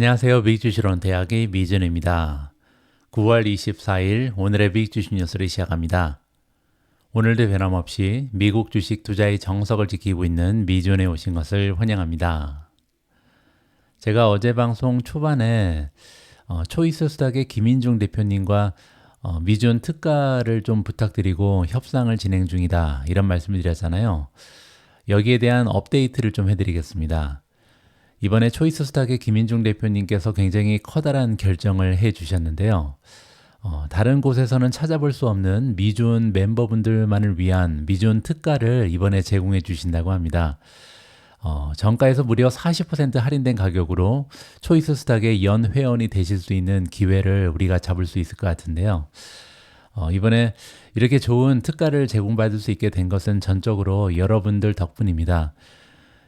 안녕하세요. 미국주식론 대학의 미준입니다. 9월 24일 오늘의 미국주식 뉴스를 시작합니다. 오늘도 변함없이 미국 주식 투자의 정석을 지키고 있는 미준에 오신 것을 환영합니다. 제가 어제 방송 초반에 초이스 스탁의 김인중 대표님과 미준 특가를 좀 부탁드리고 협상을 진행 중이다 이런 말씀을 드렸잖아요. 여기에 대한 업데이트를 좀 해드리겠습니다. 이번에 초이스 스탁의 김인중 대표님께서 굉장히 커다란 결정을 해 주셨는데요. 다른 곳에서는 찾아볼 수 없는 미준 멤버분들만을 위한 미준 특가를 이번에 제공해 주신다고 합니다. 정가에서 무려 40% 할인된 가격으로 초이스 스탁의 연 회원이 되실 수 있는 기회를 우리가 잡을 수 있을 것 같은데요. 이번에 이렇게 좋은 특가를 제공받을 수 있게 된 것은 전적으로 여러분들 덕분입니다.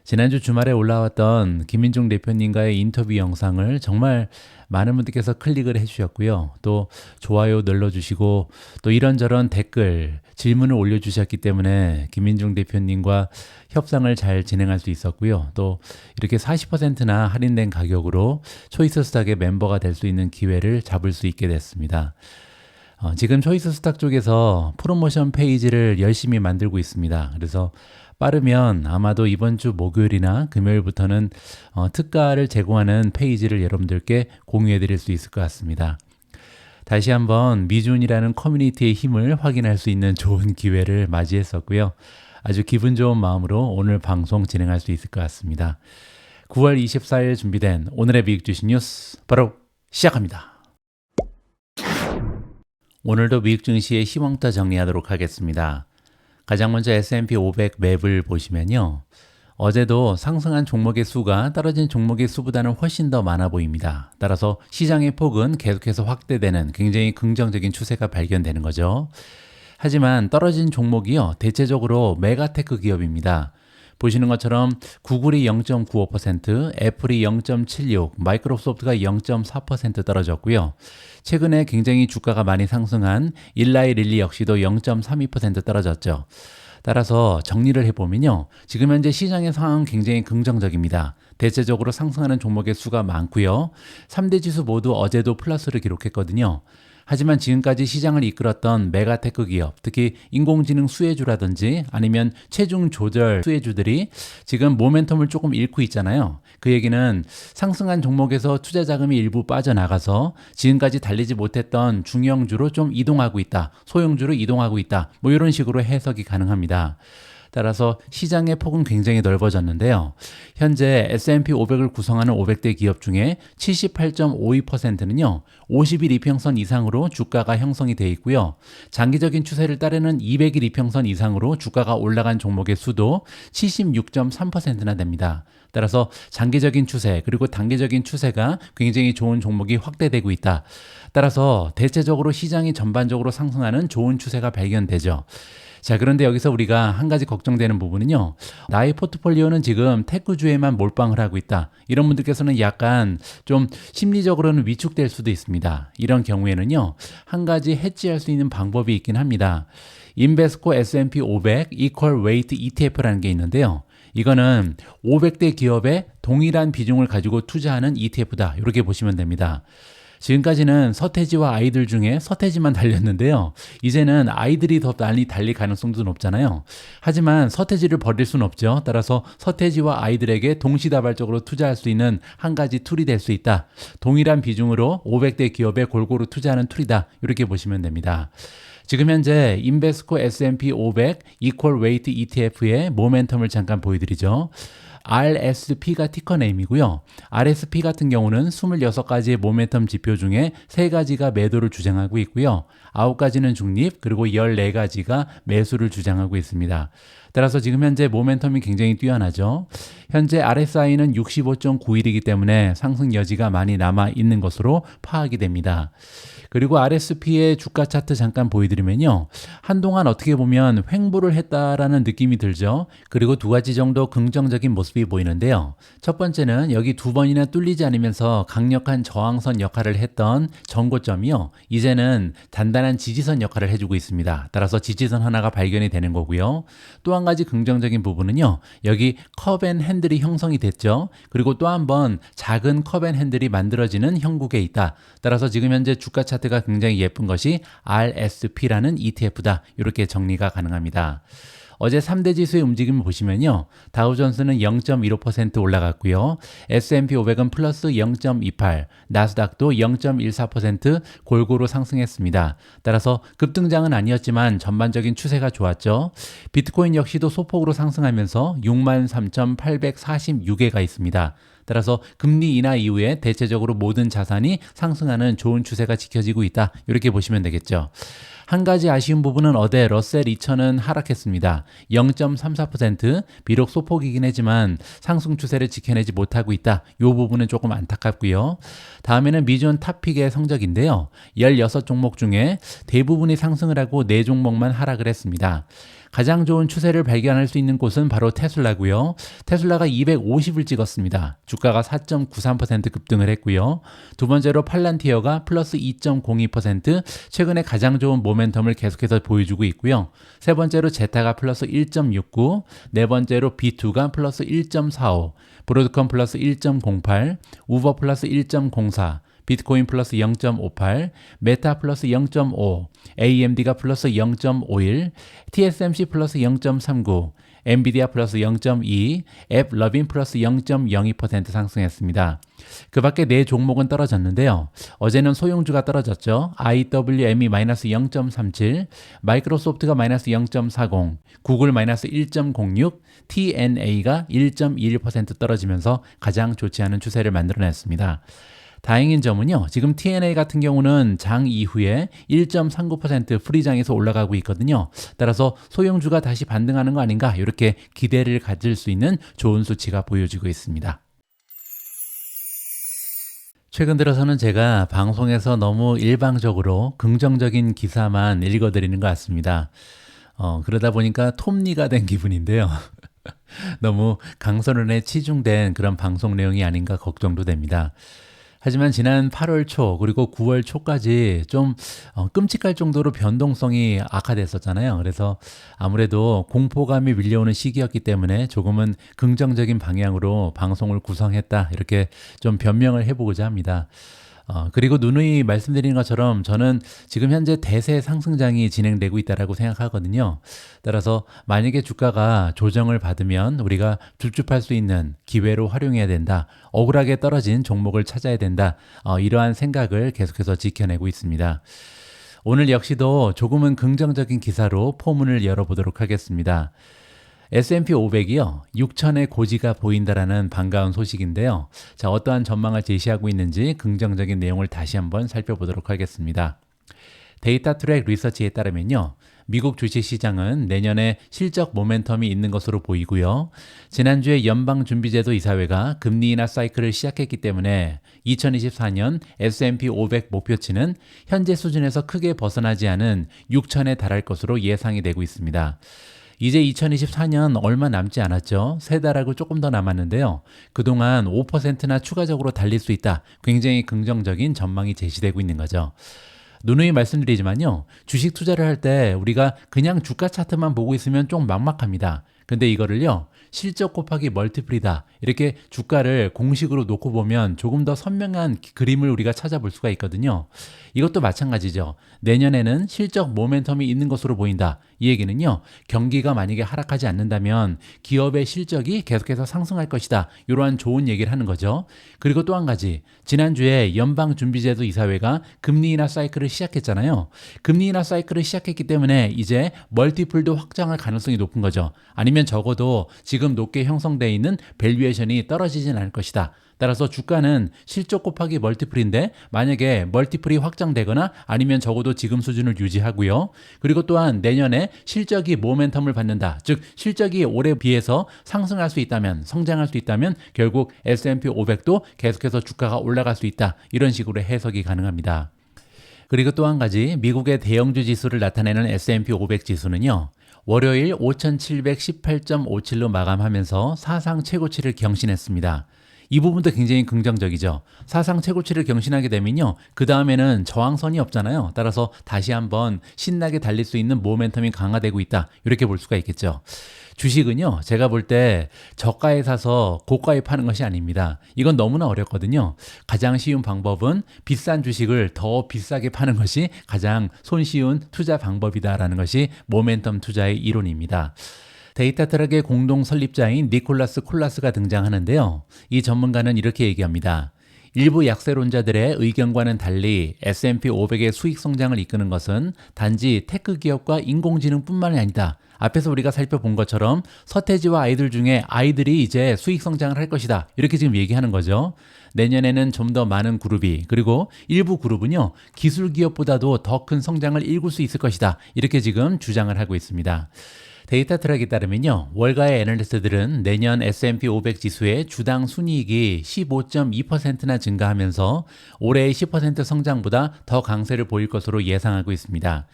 지난주 주말에 올라왔던 김인중 대표님과의 인터뷰 영상을 정말 많은 분들께서 클릭을 해주셨고요. 또 좋아요 눌러주시고 또 이런저런 댓글, 질문을 올려주셨기 때문에 김인중 대표님과 협상을 잘 진행할 수 있었고요. 또 이렇게 40%나 할인된 가격으로 초이스 스탁의 멤버가 될 수 있는 기회를 잡을 수 있게 됐습니다. 지금 초이스 스탁 쪽에서 프로모션 페이지를 열심히 만들고 있습니다. 그래서 빠르면 아마도 이번 주 목요일이나 금요일부터는 특가를 제공하는 페이지를 여러분들께 공유해 드릴 수 있을 것 같습니다. 다시 한번 미준이라는 커뮤니티의 힘을 확인할 수 있는 좋은 기회를 맞이했었고요. 아주 기분 좋은 마음으로 오늘 방송 진행할 수 있을 것 같습니다. 9월 24일 준비된 오늘의 미국 주식 뉴스 바로 시작합니다. 오늘도 미국 증시의 시황부터 정리하도록 하겠습니다. 가장 먼저 S&P 500 맵을 보시면요. 어제도 상승한 종목의 수가 떨어진 종목의 수보다는 훨씬 더 많아 보입니다. 따라서 시장의 폭은 계속해서 확대되는 굉장히 긍정적인 추세가 발견되는 거죠. 하지만 떨어진 종목이요. 대체적으로 메가테크 기업입니다. 보시는 것처럼 구글이 0.95%, 애플이 0.76%, 마이크로소프트가 0.4% 떨어졌고요. 최근에 굉장히 주가가 많이 상승한 일라이 릴리 역시도 0.32% 떨어졌죠. 따라서 정리를 해보면요. 지금 현재 시장의 상황은 굉장히 긍정적입니다. 대체적으로 상승하는 종목의 수가 많고요. 3대 지수 모두 어제도 플러스를 기록했거든요. 하지만 지금까지 시장을 이끌었던 메가테크 기업, 특히 인공지능 수혜주라든지 아니면 체중 조절 수혜주들이 지금 모멘텀을 조금 잃고 있잖아요. 그 얘기는 상승한 종목에서 투자 자금이 일부 빠져나가서 지금까지 달리지 못했던 중형주로 좀 이동하고 있다. 소형주로 이동하고 있다. 뭐 이런 식으로 해석이 가능합니다. 따라서 시장의 폭은 굉장히 넓어졌는데요. 현재 S&P 500을 구성하는 500대 기업 중에 78.52%는요. 50일 이평선 이상으로 주가가 형성이 되어 있고요. 장기적인 추세를 따르는 200일 이평선 이상으로 주가가 올라간 종목의 수도 76.3%나 됩니다. 따라서 장기적인 추세 그리고 단기적인 추세가 굉장히 좋은 종목이 확대되고 있다. 따라서 대체적으로 시장이 전반적으로 상승하는 좋은 추세가 발견되죠. 자, 그런데 여기서 우리가 한 가지 걱정되는 부분은요. 나의 포트폴리오는 지금 테크주에만 몰빵을 하고 있다. 이런 분들께서는 약간 좀 심리적으로는 위축될 수도 있습니다. 이런 경우에는요. 한 가지 해지할 수 있는 방법이 있긴 합니다. 인베스코 S&P 500 Equal Weight ETF라는 게 있는데요. 이거는 500대 기업의 동일한 비중을 가지고 투자하는 ETF다. 이렇게 보시면 됩니다. 지금까지는 서태지와 아이들 중에 서태지만 달렸는데요. 이제는 아이들이 더 많이 달릴 가능성도 높잖아요. 하지만 서태지를 버릴 수는 없죠. 따라서 서태지와 아이들에게 동시다발적으로 투자할 수 있는 한 가지 툴이 될 수 있다. 동일한 비중으로 500대 기업에 골고루 투자하는 툴이다. 이렇게 보시면 됩니다. 지금 현재 인베스코 S&P 500 Equal Weight ETF의 모멘텀을 잠깐 보여드리죠. RSP가 티커네임이고요. RSP 같은 경우는 26가지의 모멘텀 지표 중에 3가지가 매도를 주장하고 있고요. 9가지는 중립, 그리고 14가지가 매수를 주장하고 있습니다. 따라서 지금 현재 모멘텀이 굉장히 뛰어나죠. 현재 RSI는 65.91이기 때문에 상승 여지가 많이 남아 있는 것으로 파악이 됩니다. 그리고 RSP의 주가 차트 잠깐 보여드리면요. 한동안 어떻게 보면 횡보를 했다라는 느낌이 들죠. 그리고 두 가지 정도 긍정적인 모습이 보이는데요. 첫 번째는 여기 두 번이나 뚫리지 않으면서 강력한 저항선 역할을 했던 전고점이요. 이제는 단단한 지지선 역할을 해주고 있습니다. 따라서 지지선 하나가 발견이 되는 거고요. 또 한 가지 긍정적인 부분은요. 여기 컵앤핸들이 형성이 됐죠. 그리고 또 한 번 작은 컵앤핸들이 만들어지는 형국에 있다. 따라서 지금 현재 주가 차트가 굉장히 예쁜 것이 RSP라는 ETF다. 이렇게 정리가 가능합니다. 어제 3대 지수의 움직임을 보시면요. 다우존스는 0.15% 올라갔고요. S&P 500은 플러스 0.28, 나스닥도 0.14% 골고루 상승했습니다. 따라서 급등장은 아니었지만 전반적인 추세가 좋았죠. 비트코인 역시도 소폭으로 상승하면서 63,846개가 있습니다. 따라서 금리 인하 이후에 대체적으로 모든 자산이 상승하는 좋은 추세가 지켜지고 있다. 이렇게 보시면 되겠죠. 한 가지 아쉬운 부분은 어제 러셀 2000은 하락했습니다. 0.34%, 비록 소폭이긴 하지만 상승 추세를 지켜내지 못하고 있다. 이 부분은 조금 안타깝고요. 다음에는 미존 탑픽의 성적인데요. 16종목 중에 대부분이 상승을 하고 4종목만 하락을 했습니다. 가장 좋은 추세를 발견할 수 있는 곳은 바로 테슬라고요. 테슬라가 250을 찍었습니다. 주가가 4.93% 급등을 했고요. 두 번째로 팔란티어가 플러스 2.02%, 최근에 가장 좋은 모멘텀을 계속해서 보여주고 있고요. 세 번째로 제타가 플러스 1.69, 네 번째로 B2가 플러스 1.45, 브로드컴 플러스 1.08, 우버 플러스 1.04, 비트코인 플러스 0.58, 메타 플러스 0.5, AMD가 플러스 0.51, TSMC 플러스 0.39, 엔비디아 플러스 0.2, 앱러빈 플러스 0.02% 상승했습니다. 그 밖에 네 종목은 떨어졌는데요. 어제는 소형주가 떨어졌죠. IWM이 마이너스 0.37, 마이크로소프트가 마이너스 0.40, 구글 마이너스 1.06, TNA가 1.21% 떨어지면서 가장 좋지 않은 추세를 만들어냈습니다. 다행인 점은요. 지금 TNA 같은 경우는 장 이후에 1.39% 프리장에서 올라가고 있거든요. 따라서 소형주가 다시 반등하는 거 아닌가 이렇게 기대를 가질 수 있는 좋은 수치가 보여지고 있습니다. 최근 들어서는 제가 방송에서 너무 일방적으로 긍정적인 기사만 읽어드리는 것 같습니다. 그러다 보니까 톱니가 된 기분인데요. 너무 강선언에 치중된 그런 방송 내용이 아닌가 걱정도 됩니다. 하지만 지난 8월 초 그리고 9월 초까지 좀 끔찍할 정도로 변동성이 악화됐었잖아요. 그래서 아무래도 공포감이 밀려오는 시기였기 때문에 조금은 긍정적인 방향으로 방송을 구성했다. 이렇게 좀 변명을 해보고자 합니다. 그리고 누누이 말씀드리는 것처럼 저는 지금 현재 대세 상승장이 진행되고 있다고 생각하거든요. 따라서 만약에 주가가 조정을 받으면 우리가 줍줍할 수 있는 기회로 활용해야 된다. 억울하게 떨어진 종목을 찾아야 된다. 이러한 생각을 계속해서 지켜내고 있습니다. 오늘 역시도 조금은 긍정적인 기사로 포문을 열어보도록 하겠습니다. S&P 500이요. 6천의 고지가 보인다라는 반가운 소식인데요. 자, 어떠한 전망을 제시하고 있는지 긍정적인 내용을 다시 한번 살펴보도록 하겠습니다. 데이터 트랙 리서치에 따르면요. 미국 주식시장은 내년에 실적 모멘텀이 있는 것으로 보이고요. 지난주에 연방준비제도 이사회가 금리 인하 사이클을 시작했기 때문에 2024년 S&P 500 목표치는 현재 수준에서 크게 벗어나지 않은 6천에 달할 것으로 예상이 되고 있습니다. 이제 2024년 얼마 남지 않았죠. 3달하고 조금 더 남았는데요. 그동안 5%나 추가적으로 달릴 수 있다. 굉장히 긍정적인 전망이 제시되고 있는 거죠. 누누이 말씀드리지만요. 주식 투자를 할 때 우리가 그냥 주가 차트만 보고 있으면 좀 막막합니다. 근데 이거를요. 실적 곱하기 멀티플이다. 이렇게 주가를 공식으로 놓고 보면 조금 더 선명한 그림을 우리가 찾아볼 수가 있거든요. 이것도 마찬가지죠. 내년에는 실적 모멘텀이 있는 것으로 보인다. 이 얘기는요. 경기가 만약에 하락하지 않는다면 기업의 실적이 계속해서 상승할 것이다. 이러한 좋은 얘기를 하는 거죠. 그리고 또 한 가지. 지난주에 연방준비제도 이사회가 금리 인하 사이클을 시작했잖아요. 금리 인하 사이클을 시작했기 때문에 이제 멀티플도 확장할 가능성이 높은 거죠. 아니면 적어도 지금 높게 형성되어 있는 밸류에이션이 떨어지진 않을 것이다. 따라서 주가는 실적 곱하기 멀티플인데 만약에 멀티플이 확장되거나 아니면 적어도 지금 수준을 유지하고요. 그리고 또한 내년에 실적이 모멘텀을 받는다. 즉 실적이 올해 비해서 상승할 수 있다면 성장할 수 있다면 결국 S&P 500도 계속해서 주가가 올라갈 수 있다. 이런 식으로 해석이 가능합니다. 그리고 또 한 가지 미국의 대형주 지수를 나타내는 S&P 500 지수는요. 월요일 5,718.57로 마감하면서 사상 최고치를 경신했습니다. 이 부분도 굉장히 긍정적이죠. 사상 최고치를 경신하게 되면요. 그 다음에는 저항선이 없잖아요. 따라서 다시 한번 신나게 달릴 수 있는 모멘텀이 강화되고 있다. 이렇게 볼 수가 있겠죠. 주식은요. 제가 볼 때 저가에 사서 고가에 파는 것이 아닙니다. 이건 너무나 어렵거든요. 가장 쉬운 방법은 비싼 주식을 더 비싸게 파는 것이 가장 손쉬운 투자 방법이다라는 것이 모멘텀 투자의 이론입니다. 데이터 트럭의 공동 설립자인 니콜라스 콜라스가 등장하는데요. 이 전문가는 이렇게 얘기합니다. 일부 약세론자들의 의견과는 달리 S&P 500의 수익 성장을 이끄는 것은 단지 테크 기업과 인공지능뿐만이 아니다. 앞에서 우리가 살펴본 것처럼 서태지와 아이들 중에 아이들이 이제 수익 성장을 할 것이다. 이렇게 지금 얘기하는 거죠. 내년에는 좀 더 많은 그룹이, 그리고 일부 그룹은요, 기술 기업보다도 더 큰 성장을 일굴 수 있을 것이다. 이렇게 지금 주장을 하고 있습니다. 데이터 트랙에 따르면요, 월가의 애널리스트들은 내년 S&P 500 지수의 주당 순이익이 15.2%나 증가하면서 올해의 10% 성장보다 더 강세를 보일 것으로 예상하고 있습니다.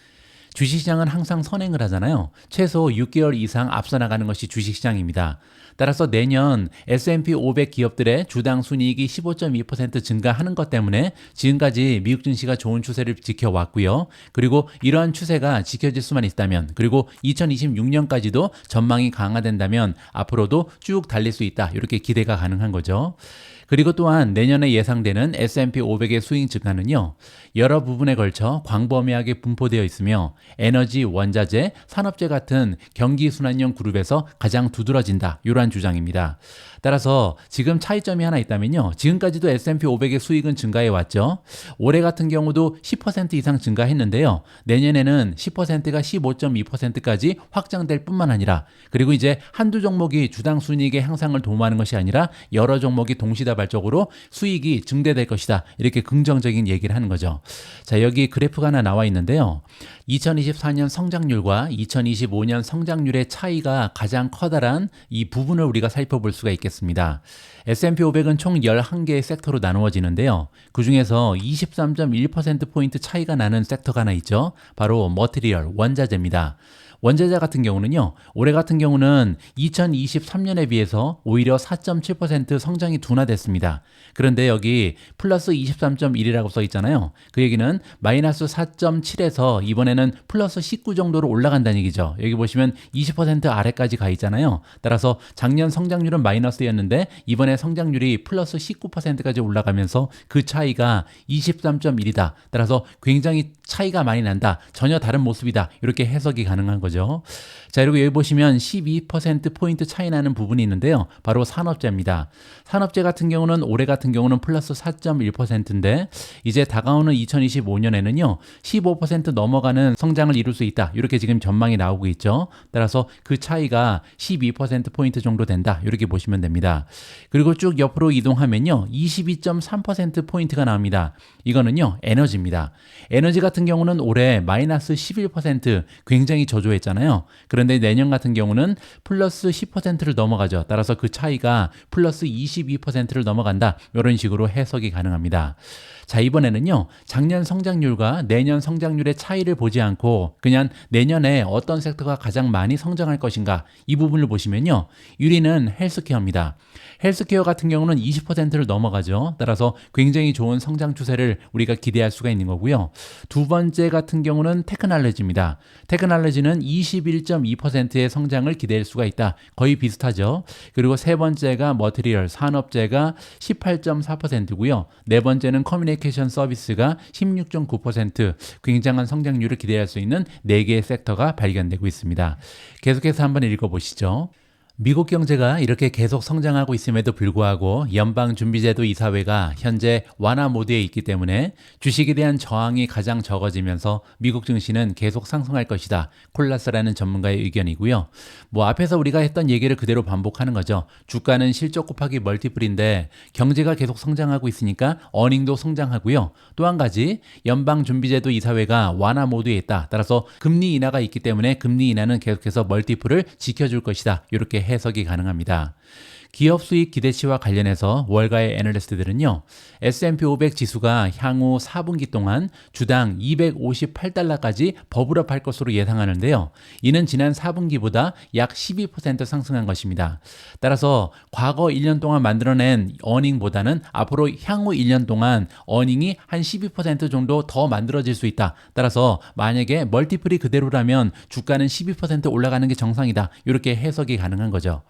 주식시장은 항상 선행을 하잖아요. 최소 6개월 이상 앞서 나가는 것이 주식시장입니다. 따라서 내년 S&P 500 기업들의 주당 순이익이 15.2% 증가하는 것 때문에 지금까지 미국 증시가 좋은 추세를 지켜왔고요. 그리고 이러한 추세가 지켜질 수만 있다면, 그리고 2026년까지도 전망이 강화된다면 앞으로도 쭉 달릴 수 있다. 이렇게 기대가 가능한 거죠. 그리고 또한 내년에 예상되는 S&P 500의 수익 증가는요, 여러 부분에 걸쳐 광범위하게 분포되어 있으며 에너지, 원자재, 산업재 같은 경기순환형 그룹에서 가장 두드러진다. 이러한 주장입니다. 따라서 지금 차이점이 하나 있다면요, 지금까지도 S&P 500의 수익은 증가해 왔죠. 올해 같은 경우도 10% 이상 증가했는데요. 내년에는 10%가 15.2%까지 확장될 뿐만 아니라, 그리고 이제 한두 종목이 주당 순이익의 향상을 도모하는 것이 아니라 여러 종목이 동시다발적으로 수익이 증대될 것이다. 이렇게 긍정적인 얘기를 하는 거죠. 자, 여기 그래프가 하나 나와 있는데요. 2024년 성장률과 2025년 성장률의 차이가 가장 커다란 이 부분을 우리가 살펴볼 수가 있겠습니다. S&P 500은 총 11개의 섹터로 나누어지는데요. 그 중에서 23.1%포인트 차이가 나는 섹터가 하나 있죠. 바로 머티리얼, 원자재입니다. 원자재 같은 경우는요, 올해 같은 경우는 2023년에 비해서 오히려 4.7% 성장이 둔화됐습니다. 그런데 여기 플러스 23.1이라고 써 있잖아요. 그 얘기는 마이너스 4.7에서 이번에는 플러스 19 정도로 올라간다는 얘기죠. 여기 보시면 20% 아래까지 가 있잖아요. 따라서 작년 성장률은 마이너스였는데 이번에 성장률이 플러스 19%까지 올라가면서 그 차이가 23.1이다. 따라서 굉장히 차이가 많이 난다. 전혀 다른 모습이다. 이렇게 해석이 가능한 거죠. 자, 그리고 여기 보시면 12%포인트 차이 나는 부분이 있는데요. 바로 산업재입니다. 산업재 같은 경우는 올해 같은 경우는 플러스 4.1%인데 이제 다가오는 2025년에는요. 15% 넘어가는 성장을 이룰 수 있다. 이렇게 지금 전망이 나오고 있죠. 따라서 그 차이가 12%포인트 정도 된다. 이렇게 보시면 됩니다. 그리고 쭉 옆으로 이동하면요. 22.3%포인트가 나옵니다. 이거는요. 에너지입니다. 에너지 같은 경우는 올해 마이너스 11% 굉장히 저조했잖아요. 그런데 내년 같은 경우는 플러스 10%를 넘어가죠. 따라서 그 차이가 플러스 22%를 넘어간다. 이런 식으로 해석이 가능합니다. 자, 이번에는요, 작년 성장률과 내년 성장률의 차이를 보지 않고 그냥 내년에 어떤 섹터가 가장 많이 성장할 것인가, 이 부분을 보시면요, 1위는 헬스케어입니다. 헬스케어 같은 경우는 20%를 넘어가죠. 따라서 굉장히 좋은 성장 추세를 우리가 기대할 수가 있는 거고요. 두 번째 같은 경우는 테크놀로지입니다. 테크놀로지는 21.2%의 성장을 기대할 수가 있다. 거의 비슷하죠. 그리고 세 번째가 머티리얼, 산업재가 18.4%고요. 네 번째는 커뮤니케이션 서비스가 16.9%, 굉장한 성장률을 기대할 수 있는 4개의 섹터가 발견되고 있습니다. 계속해서 한번 읽어보시죠. 미국 경제가 이렇게 계속 성장하고 있음에도 불구하고 연방준비제도 이사회가 현재 완화 모드에 있기 때문에 주식에 대한 저항이 가장 적어지면서 미국 증시는 계속 상승할 것이다. 콜라스라는 전문가의 의견이고요. 앞에서 우리가 했던 얘기를 그대로 반복하는 거죠. 주가는 실적 곱하기 멀티플인데 경제가 계속 성장하고 있으니까 어닝도 성장하고요. 또 한 가지, 연방준비제도 이사회가 완화 모드에 있다. 따라서 금리 인하가 있기 때문에 금리 인하는 계속해서 멀티플을 지켜줄 것이다. 이렇게 해석이 가능합니다. 기업 수익 기대치와 관련해서 월가의 애널리스트들은요, S&P 500 지수가 향후 4분기 동안 주당 258달러까지 버블업할 것으로 예상하는데요. 이는 지난 4분기보다 약 12% 상승한 것입니다. 따라서 과거 1년 동안 만들어낸 어닝보다는 앞으로 향후 1년 동안 어닝이 한 12% 정도 더 만들어질 수 있다. 따라서 만약에 멀티플이 그대로라면 주가는 12% 올라가는 게 정상이다. 이렇게 해석이 가능한 거죠.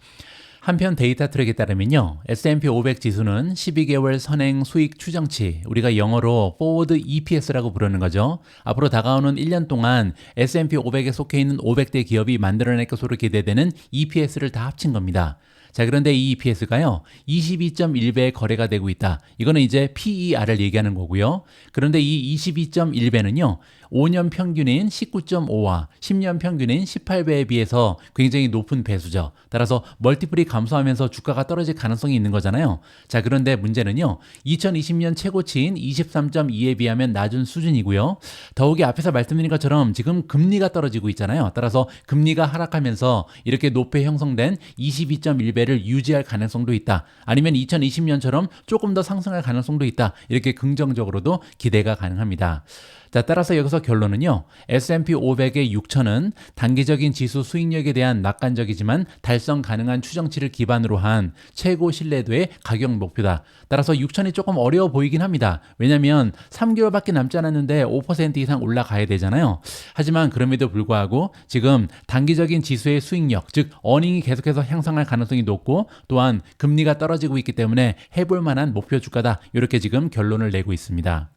한편 데이터 트랙에 따르면요, S&P 500 지수는 12개월 선행 수익 추정치, 우리가 영어로 Forward EPS라고 부르는 거죠. 앞으로 다가오는 1년 동안 S&P 500에 속해 있는 500대 기업이 만들어낼 것으로 기대되는 EPS를 다 합친 겁니다. 자, 그런데 이 EPS가요, 22.1배의 거래가 되고 있다. 이거는 이제 PER을 얘기하는 거고요. 그런데 이 22.1배는요, 5년 평균인 19.5와 10년 평균인 18배에 비해서 굉장히 높은 배수죠. 따라서 멀티플이 감소하면서 주가가 떨어질 가능성이 있는 거잖아요. 자, 그런데 문제는요, 2020년 최고치인 23.2에 비하면 낮은 수준이고요. 더욱이 앞에서 말씀드린 것처럼 지금 금리가 떨어지고 있잖아요. 따라서 금리가 하락하면서 이렇게 높게 형성된 22.1배를 유지할 가능성도 있다. 아니면 2020년처럼 조금 더 상승할 가능성도 있다. 이렇게 긍정적으로도 기대가 가능합니다. 자, 따라서 여기서 결론은요, S&P 500의 6천은 단기적인 지수 수익력에 대한 낙관적이지만 달성 가능한 추정치를 기반으로 한 최고 신뢰도의 가격 목표다. 따라서 6천이 조금 어려워 보이긴 합니다. 왜냐하면 3개월밖에 남지 않았는데 5% 이상 올라가야 되잖아요. 하지만 그럼에도 불구하고 지금 단기적인 지수의 수익력, 즉 어닝이 계속해서 향상할 가능성이 높고 또한 금리가 떨어지고 있기 때문에 해볼 만한 목표 주가다. 이렇게 지금 결론을 내고 있습니다.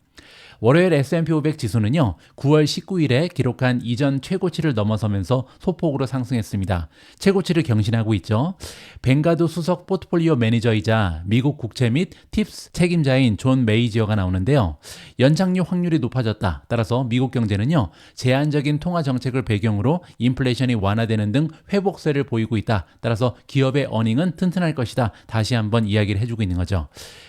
월요일 S&P 500 지수는요, 9월 19일에 기록한 이전 최고치를 넘어서면서 소폭으로 상승했습니다. 최고치를 경신하고 있죠. 뱅가드 수석 포트폴리오 매니저이자 미국 국채 및 팁스 책임자인 존 메이지어가 나오는데요. 연착륙 확률이 높아졌다. 따라서 미국 경제는요, 제한적인 통화 정책을 배경으로 인플레이션이 완화되는 등 회복세를 보이고 있다. 따라서 기업의 어닝은 튼튼할 것이다. 다시 한번 이야기를 해주고 있는 거죠.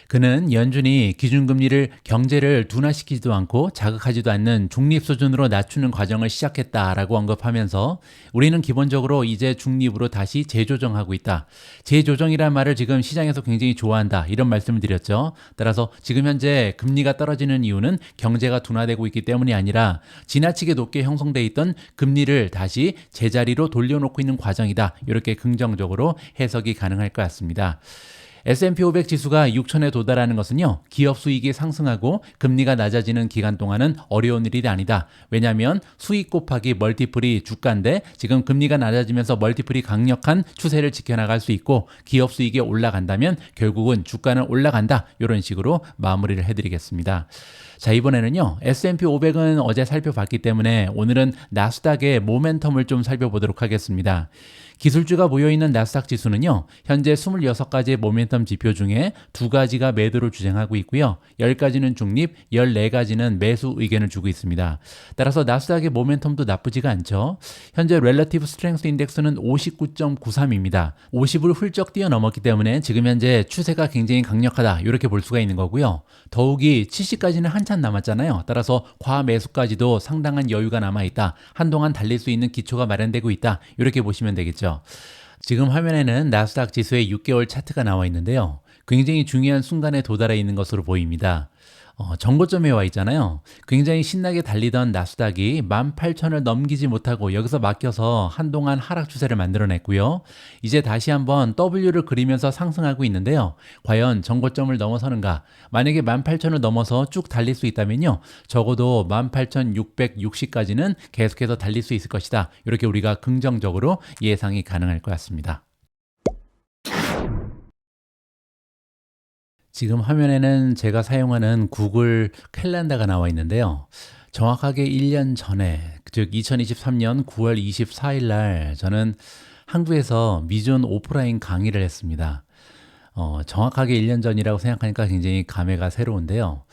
그는 연준이 기준금리를 경제를 둔화시키지도 않고 자극하지도 않는 중립 수준으로 낮추는 과정을 시작했다라고 언급하면서 우리는 기본적으로 이제 중립으로 다시 재조정하고 있다. 재조정이란 말을 지금 시장에서 굉장히 좋아한다. 이런 말씀을 드렸죠. 따라서 지금 현재 금리가 떨어지는 이유는 경제가 둔화되고 있기 때문이 아니라 지나치게 높게 형성돼 있던 금리를 다시 제자리로 돌려놓고 있는 과정이다. 이렇게 긍정적으로 해석이 가능할 것 같습니다. S&P 500 지수가 6천에 도달하는 것은요, 기업 수익이 상승하고 금리가 낮아지는 기간 동안은 어려운 일이 아니다. 왜냐하면 수익 곱하기 멀티플이 주가인데 지금 금리가 낮아지면서 멀티플이 강력한 추세를 지켜나갈 수 있고 기업 수익이 올라간다면 결국은 주가는 올라간다. 이런 식으로 마무리를 해드리겠습니다. 자, 이번에는요, S&P 500은 어제 살펴봤기 때문에 오늘은 나스닥의 모멘텀을 좀 살펴보도록 하겠습니다. 기술주가 모여있는 나스닥 지수는요, 현재 26가지의 모멘텀 지표 중에 2가지가 매도를 주장하고 있고요. 10가지는 중립, 14가지는 매수 의견을 주고 있습니다. 따라서 나스닥의 모멘텀도 나쁘지가 않죠. 현재 렐러티브 스트렝스 인덱스는 59.93입니다. 50을 훌쩍 뛰어넘었기 때문에 지금 현재 추세가 굉장히 강력하다. 이렇게 볼 수가 있는 거고요. 더욱이 70까지는 한참 남았잖아요. 따라서 과매수까지도 상당한 여유가 남아있다. 한동안 달릴 수 있는 기초가 마련되고 있다. 이렇게 보시면 되겠죠. 지금 화면에는 나스닥 지수의 6개월 차트가 나와 있는데요. 굉장히 중요한 순간에 도달해 있는 것으로 보입니다. 정고점에 와 있잖아요. 굉장히 신나게 달리던 나스닥이 18,000을 넘기지 못하고 여기서 막혀서 한동안 하락 추세를 만들어냈고요. 이제 다시 한번 W를 그리면서 상승하고 있는데요. 과연 정고점을 넘어서는가? 만약에 18,000을 넘어서 쭉 달릴 수 있다면요, 적어도 18,660까지는 계속해서 달릴 수 있을 것이다. 이렇게 우리가 긍정적으로 예상이 가능할 것 같습니다. 지금 화면에는 제가 사용하는 구글 캘린더가 나와 있는데요. 정확하게 1년 전에, 즉 2023년 9월 24일 날 저는 한국에서 미존 오프라인 강의를 했습니다. 정확하게 1년 전이라고 생각하니까 굉장히 감회가 새로운데요.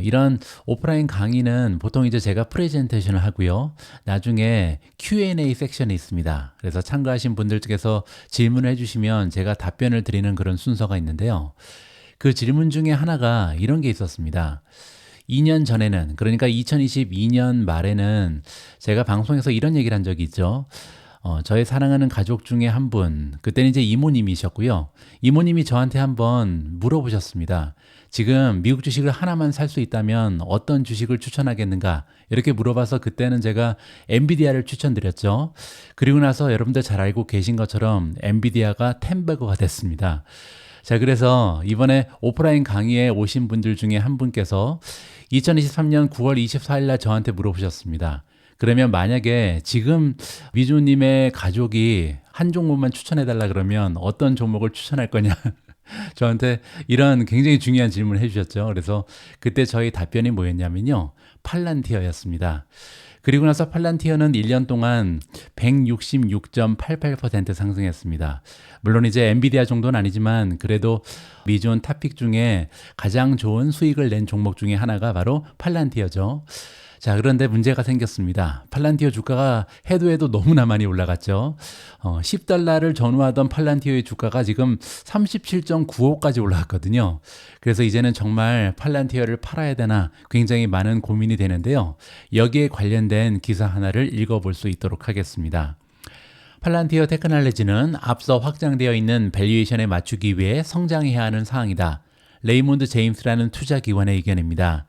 이런 오프라인 강의는 보통 이제 제가 프레젠테이션을 하고요. 나중에 Q&A 섹션이 있습니다. 그래서 참가하신 분들 중에서 질문을 해주시면 제가 답변을 드리는 그런 순서가 있는데요. 그 질문 중에 하나가 이런 게 있었습니다. 2년 전에는, 그러니까 2022년 말에는 제가 방송에서 이런 얘기를 한 적이 있죠. 저의 사랑하는 가족 중에 한 분, 그때는 이제 이모님이셨고요. 이모님이 저한테 한번 물어보셨습니다. 지금 미국 주식을 하나만 살 수 있다면 어떤 주식을 추천하겠는가? 이렇게 물어봐서 그때는 제가 엔비디아를 추천드렸죠. 그리고 나서 여러분들 잘 알고 계신 것처럼 엔비디아가 10배거가 됐습니다. 자, 그래서 이번에 오프라인 강의에 오신 분들 중에 한 분께서 2023년 9월 24일 날 저한테 물어보셨습니다. 그러면 만약에 지금 미주님의 가족이 한 종목만 추천해달라 그러면 어떤 종목을 추천할 거냐? 저한테 이런 굉장히 중요한 질문을 해주셨죠. 그래서 그때 저희 답변이 뭐였냐면요. 팔란티어였습니다. 그리고 나서 팔란티어는 1년 동안 166.88% 상승했습니다. 물론 이제 엔비디아 정도는 아니지만 그래도 미존 탑픽 중에 가장 좋은 수익을 낸 종목 중에 하나가 바로 팔란티어죠. 자, 그런데 문제가 생겼습니다. 팔란티어 주가가 해도 너무나 많이 올라갔죠. $10를 전후하던 팔란티어의 주가가 지금 37.95까지 올라갔거든요. 그래서 이제는 정말 팔란티어를 팔아야 되나 굉장히 많은 고민이 되는데요. 여기에 관련된 기사 하나를 읽어볼 수 있도록 하겠습니다. 팔란티어 테크놀로지는 앞서 확장되어 있는 밸류에이션에 맞추기 위해 성장해야 하는 사항이다. 레이몬드 제임스라는 투자기관의 의견입니다.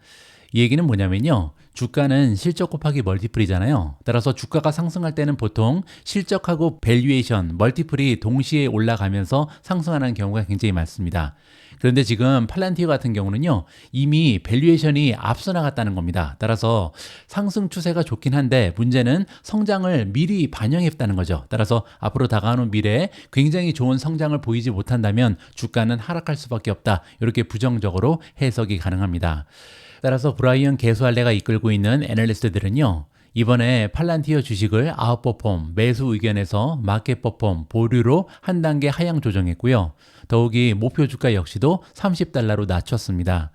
이 얘기는 뭐냐면요. 주가는 실적 곱하기 멀티플이잖아요. 따라서 주가가 상승할 때는 보통 실적하고 밸류에이션, 멀티플이 동시에 올라가면서 상승하는 경우가 굉장히 많습니다. 그런데 지금 팔란티어 같은 경우는요. 이미 밸류에이션이 앞서 나갔다는 겁니다. 따라서 상승 추세가 좋긴 한데 문제는 성장을 미리 반영했다는 거죠. 따라서 앞으로 다가오는 미래에 굉장히 좋은 성장을 보이지 못한다면 주가는 하락할 수밖에 없다. 이렇게 부정적으로 해석이 가능합니다. 따라서 브라이언 개수할레가 이끌고 있는 애널리스트들은요. 이번에 팔란티어 주식을 아웃퍼폼, 매수 의견에서 마켓퍼폼, 보류로 한 단계 하향 조정했고요. 더욱이 목표 주가 역시도 $30로 낮췄습니다.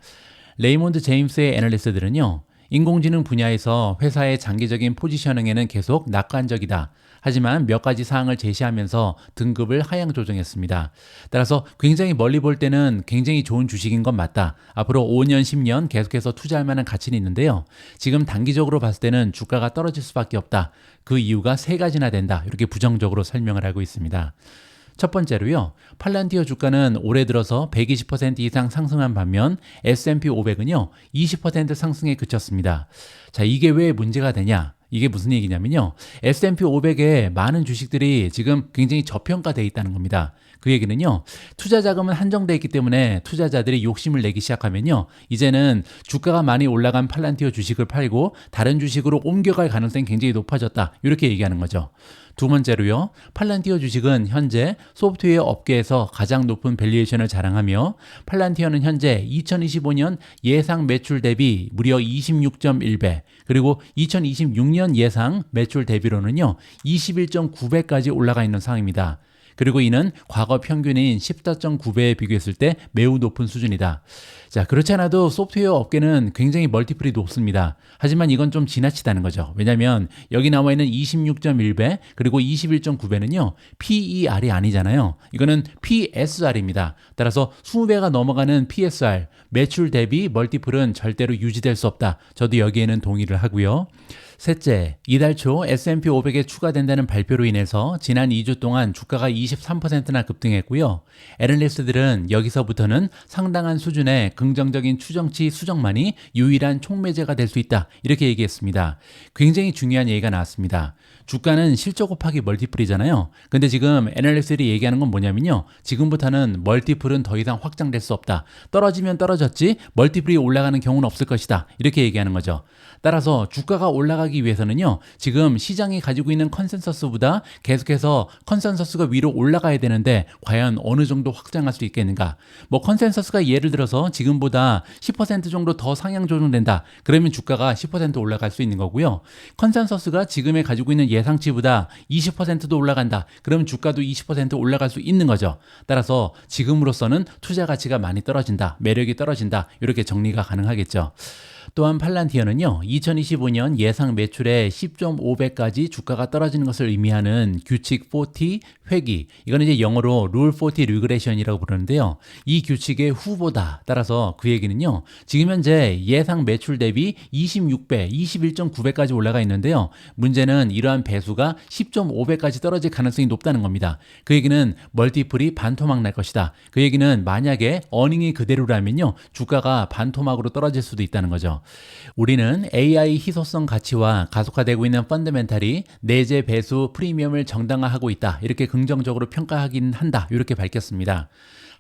레이몬드 제임스의 애널리스트들은요. 인공지능 분야에서 회사의 장기적인 포지셔닝에는 계속 낙관적이다. 하지만 몇 가지 사항을 제시하면서 등급을 하향 조정했습니다. 따라서 굉장히 멀리 볼 때는 굉장히 좋은 주식인 건 맞다. 앞으로 5년, 10년 계속해서 투자할 만한 가치는 있는데요. 지금 단기적으로 봤을 때는 주가가 떨어질 수밖에 없다. 그 이유가 세 가지나 된다. 이렇게 부정적으로 설명을 하고 있습니다. 첫 번째로요. 팔란티어 주가는 올해 들어서 120% 이상 상승한 반면 S&P 500은요. 20% 상승에 그쳤습니다. 자, 이게 왜 문제가 되냐? 이게 무슨 얘기냐면요. S&P 500에 많은 주식들이 지금 굉장히 저평가되어 있다는 겁니다. 그 얘기는요. 투자 자금은 한정되어 있기 때문에 투자자들이 욕심을 내기 시작하면요. 이제는 주가가 많이 올라간 팔란티어 주식을 팔고 다른 주식으로 옮겨갈 가능성이 굉장히 높아졌다. 이렇게 얘기하는 거죠. 두 번째로요. 팔란티어 주식은 현재 소프트웨어 업계에서 가장 높은 밸류에이션을 자랑하며 팔란티어는 현재 2025년 예상 매출 대비 무려 26.1배 그리고 2026년 예상 매출 대비로는요. 21.9배까지 올라가 있는 상황입니다. 그리고 이는 과거 평균인 14.9배에 비교했을 때 매우 높은 수준이다. 자, 그렇지 않아도 소프트웨어 업계는 굉장히 멀티플이 높습니다. 하지만 이건 좀 지나치다는 거죠. 왜냐하면 여기 나와 있는 26.1배 그리고 21.9배는요. PER이 아니잖아요. 이거는 PSR입니다. 따라서 20배가 넘어가는 PSR, 매출 대비 멀티플은 절대로 유지될 수 없다. 저도 여기에는 동의를 하고요. 셋째, 이달 초 S&P 500에 추가된다는 발표로 인해서 지난 2주 동안 주가가 23%나 급등했고요. 애널리스트들은 여기서부터는 상당한 수준의 긍정적인 추정치 수정만이 유일한 촉매제가 될 수 있다. 이렇게 얘기했습니다. 굉장히 중요한 얘기가 나왔습니다. 주가는 실적 곱하기 멀티플이잖아요. 근데 지금 애널리스트들이 얘기하는 건 뭐냐면요. 지금부터는 멀티플은 더 이상 확장될 수 없다. 떨어지면 떨어졌지 멀티플이 올라가는 경우는 없을 것이다. 이렇게 얘기하는 거죠. 따라서 주가가 올라가기 위해서는요. 지금 시장이 가지고 있는 컨센서스보다 계속해서 컨센서스가 위로 올라가야 되는데 과연 어느 정도 확장할 수 있겠는가? 뭐 컨센서스가 예를 들어서 지금보다 10% 정도 더 상향 조정된다. 그러면 주가가 10% 올라갈 수 있는 거고요. 컨센서스가 지금에 가지고 있는 예상치보다 20%도 올라간다. 그러면 주가도 20% 올라갈 수 있는 거죠. 따라서 지금으로서는 투자 가치가 많이 떨어진다. 매력이 떨어진다. 이렇게 정리가 가능하겠죠. 또한 팔란티어는요, 2025년 예상 매출의 10.5배까지 주가가 떨어지는 것을 의미하는 규칙 40 회귀, 이거는 이제 영어로 룰 40 리그레션이라고 부르는데요. 이 규칙의 후보다. 따라서 그 얘기는요, 지금 현재 예상 매출 대비 26배, 21.9배까지 올라가 있는데요. 문제는 이러한 배수가 10.5배까지 떨어질 가능성이 높다는 겁니다. 그 얘기는 멀티플이 반토막 날 것이다. 그 얘기는 만약에 어닝이 그대로라면요, 주가가 반토막으로 떨어질 수도 있다는 거죠. 우리는 AI 희소성 가치와 가속화되고 있는 펀더멘탈이 내재 배수 프리미엄을 정당화하고 있다. 이렇게 긍정적으로 평가하긴 한다. 이렇게 밝혔습니다.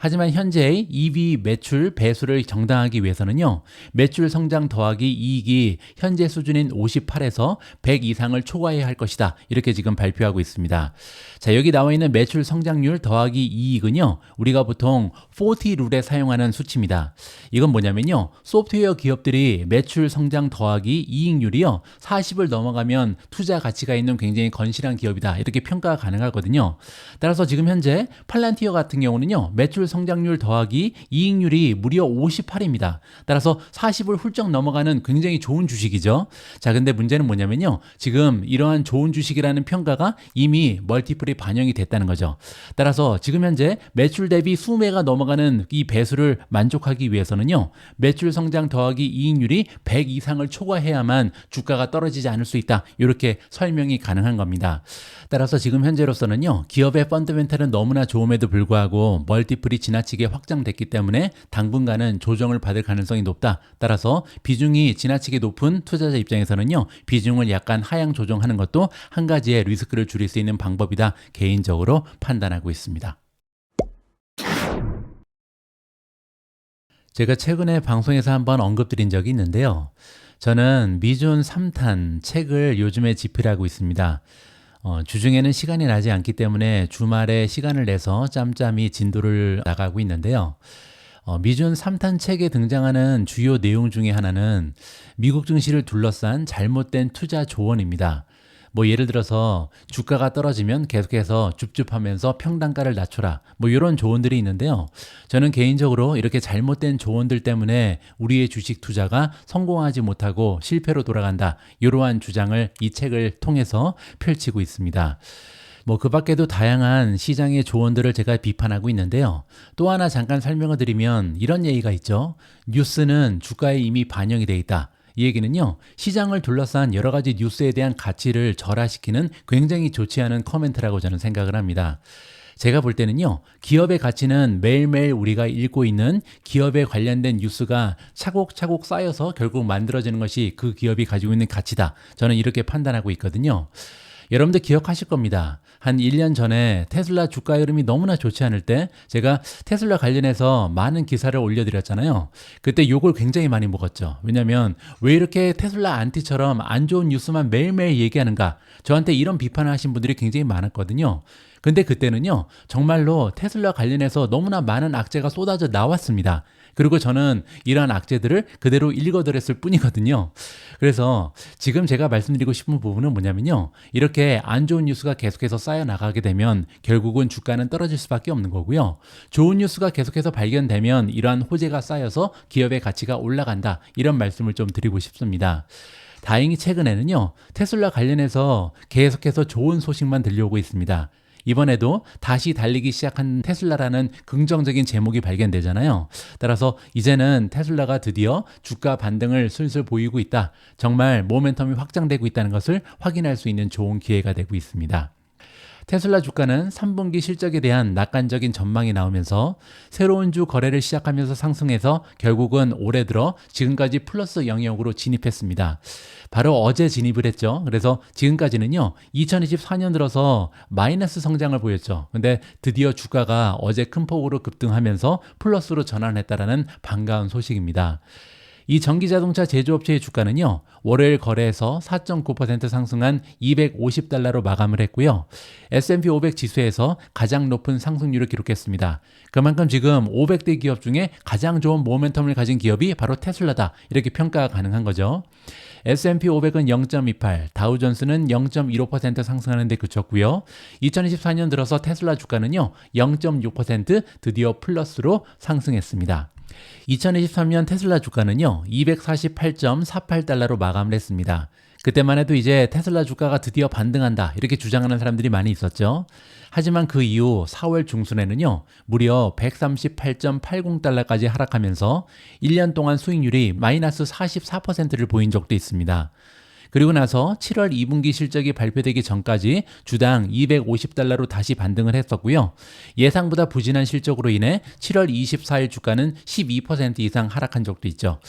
하지만 현재의 EV 매출 배수를 정당하기 위해서는요, 매출 성장 더하기 이익이 현재 수준인 58에서 100 이상을 초과해야 할 것이다. 이렇게 지금 발표하고 있습니다. 자, 여기 나와 있는 매출 성장률 더하기 이익은요, 우리가 보통 40 룰에 사용하는 수치입니다. 이건 뭐냐면요, 소프트웨어 기업들이 매출 성장 더하기 이익률이요, 40을 넘어가면 투자 가치가 있는 굉장히 건실한 기업이다. 이렇게 평가가 가능하거든요. 따라서 지금 현재 팔란티어 같은 경우는요, 매출 성장률 더하기 이익률이 무려 58입니다. 따라서 40을 훌쩍 넘어가는 굉장히 좋은 주식이죠. 자, 근데 문제는 뭐냐면요, 지금 이러한 좋은 주식이라는 평가가 이미 멀티플이 반영이 됐다는 거죠. 따라서 지금 현재 매출 대비 수배가 넘어가는 이 배수를 만족하기 위해서는요, 매출 성장 더하기 이익률이 100 이상을 초과해야만 주가가 떨어지지 않을 수 있다. 이렇게 설명이 가능한 겁니다. 따라서 지금 현재로서는요, 기업의 펀더멘탈은 너무나 좋음에도 불구하고 멀티플이 지나치게 확장됐기 때문에 당분간은 조정을 받을 가능성이 높다. 따라서 비중이 지나치게 높은 투자자 입장에서는요, 비중을 약간 하향 조정하는 것도 한 가지의 리스크를 줄일 수 있는 방법이다. 개인적으로 판단하고 있습니다. 제가 최근에 방송에서 한번 언급드린 적이 있는데요. 저는 미준 3탄 책을 요즘에 집필하고 있습니다. 주중에는 시간이 나지 않기 때문에 주말에 시간을 내서 짬짬이 진도를 나가고 있는데요. 미준 3탄 책에 등장하는 주요 내용 중에 하나는 미국 증시를 둘러싼 잘못된 투자 조언입니다. 뭐 예를 들어서 주가가 떨어지면 계속해서 줍줍하면서 평단가를 낮춰라, 뭐 이런 조언들이 있는데요. 저는 개인적으로 이렇게 잘못된 조언들 때문에 우리의 주식 투자가 성공하지 못하고 실패로 돌아간다, 이러한 주장을 이 책을 통해서 펼치고 있습니다. 뭐 그 밖에도 다양한 시장의 조언들을 제가 비판하고 있는데요. 또 하나 잠깐 설명을 드리면 이런 얘기가 있죠. 뉴스는 주가에 이미 반영이 돼 있다. 이 얘기는요, 시장을 둘러싼 여러 가지 뉴스에 대한 가치를 절하시키는 굉장히 좋지 않은 코멘트라고 저는 생각을 합니다. 제가 볼 때는요, 기업의 가치는 매일매일 우리가 읽고 있는 기업에 관련된 뉴스가 차곡차곡 쌓여서 결국 만들어지는 것이 그 기업이 가지고 있는 가치다. 저는 이렇게 판단하고 있거든요. 여러분들 기억하실 겁니다. 한 1년 전에 테슬라 주가 흐름이 너무나 좋지 않을 때 제가 테슬라 관련해서 많은 기사를 올려드렸잖아요. 그때 욕을 굉장히 많이 먹었죠. 왜냐하면 왜 이렇게 테슬라 안티처럼 안 좋은 뉴스만 매일매일 얘기하는가, 저한테 이런 비판을 하신 분들이 굉장히 많았거든요. 근데 그때는요, 정말로 테슬라 관련해서 너무나 많은 악재가 쏟아져 나왔습니다. 그리고 저는 이러한 악재들을 그대로 읽어드렸을 뿐이거든요. 그래서 지금 제가 말씀드리고 싶은 부분은 뭐냐면요, 이렇게 안 좋은 뉴스가 계속해서 쌓여 나가게 되면 결국은 주가는 떨어질 수밖에 없는 거고요. 좋은 뉴스가 계속해서 발견되면 이러한 호재가 쌓여서 기업의 가치가 올라간다, 이런 말씀을 좀 드리고 싶습니다. 다행히 최근에는요, 테슬라 관련해서 계속해서 좋은 소식만 들려오고 있습니다. 이번에도 다시 달리기 시작한 테슬라라는 긍정적인 제목이 발견되잖아요. 따라서 이제는 테슬라가 드디어 주가 반등을 슬슬 보이고 있다, 정말 모멘텀이 확장되고 있다는 것을 확인할 수 있는 좋은 기회가 되고 있습니다. 테슬라 주가는 3분기 실적에 대한 낙관적인 전망이 나오면서 새로운 주 거래를 시작하면서 상승해서 결국은 올해 들어 지금까지 플러스 영역으로 진입했습니다. 바로 어제 진입을 했죠. 그래서 지금까지는요, 2024년 들어서 마이너스 성장을 보였죠. 근데 드디어 주가가 어제 큰 폭으로 급등하면서 플러스로 전환했다라는 반가운 소식입니다. 이 전기자동차 제조업체의 주가는요, 월요일 거래에서 4.9% 상승한 $250로 마감을 했고요. S&P 500 지수에서 가장 높은 상승률을 기록했습니다. 그만큼 지금 500대 기업 중에 가장 좋은 모멘텀을 가진 기업이 바로 테슬라다, 이렇게 평가가 가능한 거죠. S&P 500은 0.28, 다우존스는 0.15% 상승하는 데 그쳤고요. 2024년 들어서 테슬라 주가는요, 0.6% 드디어 플러스로 상승했습니다. 2023년 테슬라 주가는요, 248.48달러로 마감을 했습니다. 그때만 해도 이제 테슬라 주가가 드디어 반등한다 이렇게 주장하는 사람들이 많이 있었죠. 하지만 그 이후 4월 중순에는요, 무려 138.80달러까지 하락하면서 1년 동안 수익률이 마이너스 44%를 보인 적도 있습니다. 그리고 나서 7월 2분기 실적이 발표되기 전까지 주당 250달러로 다시 반등을 했었고요. 예상보다 부진한 실적으로 인해 7월 24일 주가는 12% 이상 하락한 적도 있죠.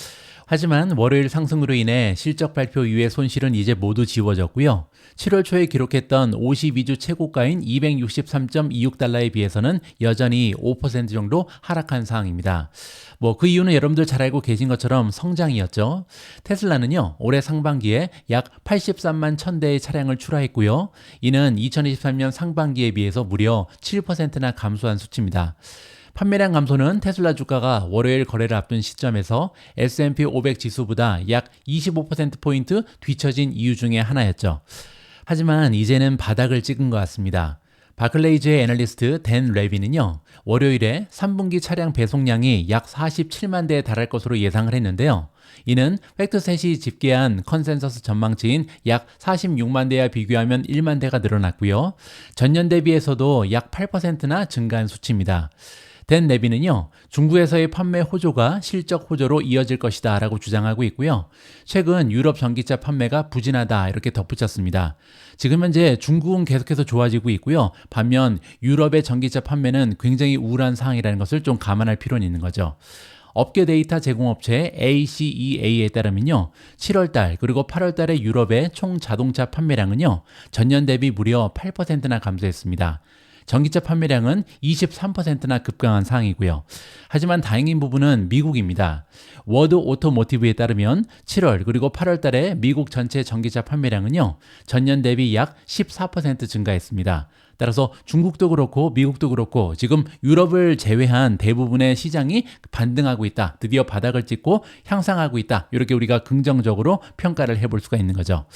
하지만 월요일 상승으로 인해 실적 발표 이후의 손실은 이제 모두 지워졌고요. 7월 초에 기록했던 52주 최고가인 263.26달러에 비해서는 여전히 5% 정도 하락한 상황입니다. 그 이유는 여러분들 잘 알고 계신 것처럼 성장이었죠. 테슬라는요, 올해 상반기에 약 83만 1000대의 차량을 출하했고요. 이는 2023년 상반기에 비해서 무려 7%나 감소한 수치입니다. 판매량 감소는 테슬라 주가가 월요일 거래를 앞둔 시점에서 S&P 500 지수보다 약 25%포인트 뒤처진 이유 중에 하나였죠. 하지만 이제는 바닥을 찍은 것 같습니다. 바클레이즈의 애널리스트 댄 레비는요, 월요일에 3분기 차량 배송량이 약 47만 대에 달할 것으로 예상을 했는데요. 이는 팩트셋이 집계한 컨센서스 전망치인 약 46만 대와 비교하면 1만 대가 늘어났고요. 전년 대비해서도 약 8%나 증가한 수치입니다. 댄 레비는요, 중국에서의 판매 호조가 실적 호조로 이어질 것이다 라고 주장하고 있고요. 최근 유럽 전기차 판매가 부진하다 이렇게 덧붙였습니다. 지금 현재 중국은 계속해서 좋아지고 있고요. 반면 유럽의 전기차 판매는 굉장히 우울한 상황이라는 것을 좀 감안할 필요는 있는 거죠. 업계 데이터 제공업체 ACEA에 따르면요, 7월달 그리고 8월달의 유럽의 총 자동차 판매량은요, 전년 대비 무려 8%나 감소했습니다. 전기차 판매량은 23%나 급강한 상황이고요. 하지만 다행인 부분은 미국입니다. 워드 오토모티브에 따르면 7월 그리고 8월 달에 미국 전체 전기차 판매량은요, 전년 대비 약 14% 증가했습니다. 따라서 중국도 그렇고 미국도 그렇고 지금 유럽을 제외한 대부분의 시장이 반등하고 있다. 드디어 바닥을 찍고 향상하고 있다. 이렇게 우리가 긍정적으로 평가를 해볼 수가 있는 거죠.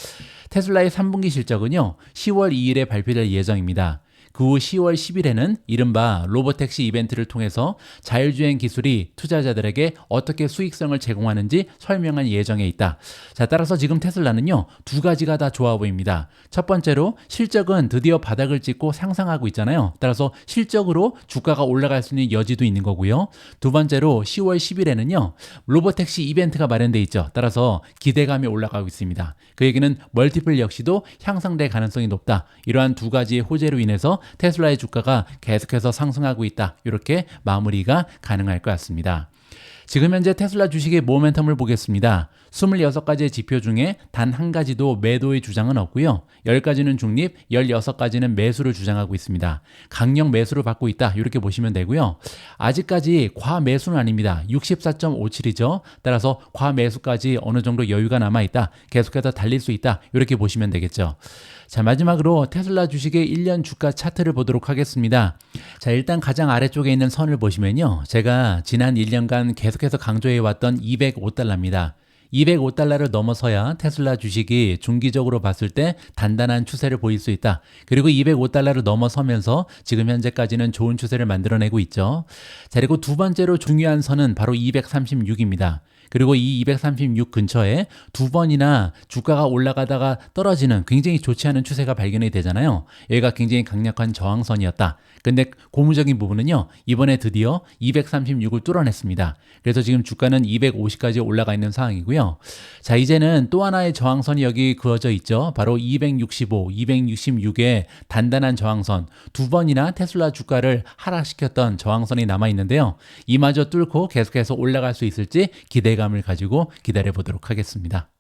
테슬라의 3분기 실적은요, 10월 2일에 발표될 예정입니다. 그 후 10월 10일에는 이른바 로보택시 이벤트를 통해서 자율주행 기술이 투자자들에게 어떻게 수익성을 제공하는지 설명한 예정에 있다. 자, 따라서 지금 테슬라는요, 두 가지가 다 좋아 보입니다. 첫 번째로 실적은 드디어 바닥을 찍고 상승하고 있잖아요. 따라서 실적으로 주가가 올라갈 수 있는 여지도 있는 거고요. 두 번째로 10월 10일에는요, 로보택시 이벤트가 마련돼 있죠. 따라서 기대감이 올라가고 있습니다. 그 얘기는 멀티플 역시도 향상될 가능성이 높다. 이러한 두 가지의 호재로 인해서 테슬라의 주가가 계속해서 상승하고 있다. 이렇게 마무리가 가능할 것 같습니다. 지금 현재 테슬라 주식의 모멘텀을 보겠습니다. 26가지의 지표 중에 단 한 가지도 매도의 주장은 없고요. 10가지는 중립, 16가지는 매수를 주장하고 있습니다. 강력 매수를 받고 있다. 이렇게 보시면 되고요. 아직까지 과매수는 아닙니다. 64.57이죠. 따라서 과매수까지 어느 정도 여유가 남아있다. 계속해서 달릴 수 있다. 이렇게 보시면 되겠죠. 자, 마지막으로 테슬라 주식의 1년 주가 차트를 보도록 하겠습니다. 자, 일단 가장 아래쪽에 있는 선을 보시면요, 제가 지난 1년간 계속해서 강조해왔던 205달러입니다. 205달러를 넘어서야 테슬라 주식이 중기적으로 봤을 때 단단한 추세를 보일 수 있다. 그리고 205달러를 넘어서면서 지금 현재까지는 좋은 추세를 만들어내고 있죠. 자, 그리고 두 번째로 중요한 선은 바로 236입니다. 그리고 이 236 근처에 두 번이나 주가가 올라가다가 떨어지는 굉장히 좋지 않은 추세가 발견이 되잖아요. 여기가 굉장히 강력한 저항선이었다. 근데 고무적인 부분은요, 이번에 드디어 236을 뚫어냈습니다. 그래서 지금 주가는 250까지 올라가 있는 상황이고요. 자, 이제는 또 하나의 저항선이 여기 그어져 있죠. 바로 265, 266의 단단한 저항선. 두 번이나 테슬라 주가를 하락시켰던 저항선이 남아있는데요. 이마저 뚫고 계속해서 올라갈 수 있을지 기대감을 가지고 기다려 보도록 하겠습니다.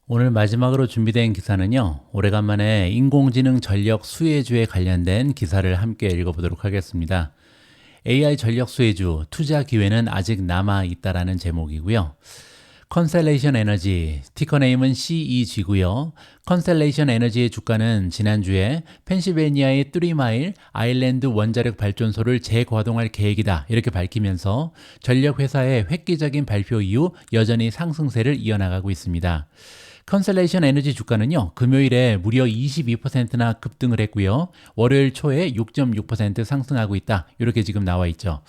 오늘 마지막으로 준비된 기사는요, 오래간만에 인공지능 전력 수혜주에 관련된 기사를 함께 읽어보도록 하겠습니다. AI 전력 수혜주 투자 기회는 아직 남아 있다라는 제목이고요. 컨셀레이션 에너지, 티커네임은 CEG고요. 컨셀레이션 에너지의 주가는 지난주에 펜실베니아의 3마일 아일랜드 원자력 발전소를 재가동할 계획이다 이렇게 밝히면서 전력회사의 획기적인 발표 이후 여전히 상승세를 이어나가고 있습니다. 컨셀레이션 에너지 주가는요, 금요일에 무려 22%나 급등을 했고요. 월요일 초에 6.6% 상승하고 있다. 이렇게 지금 나와 있죠.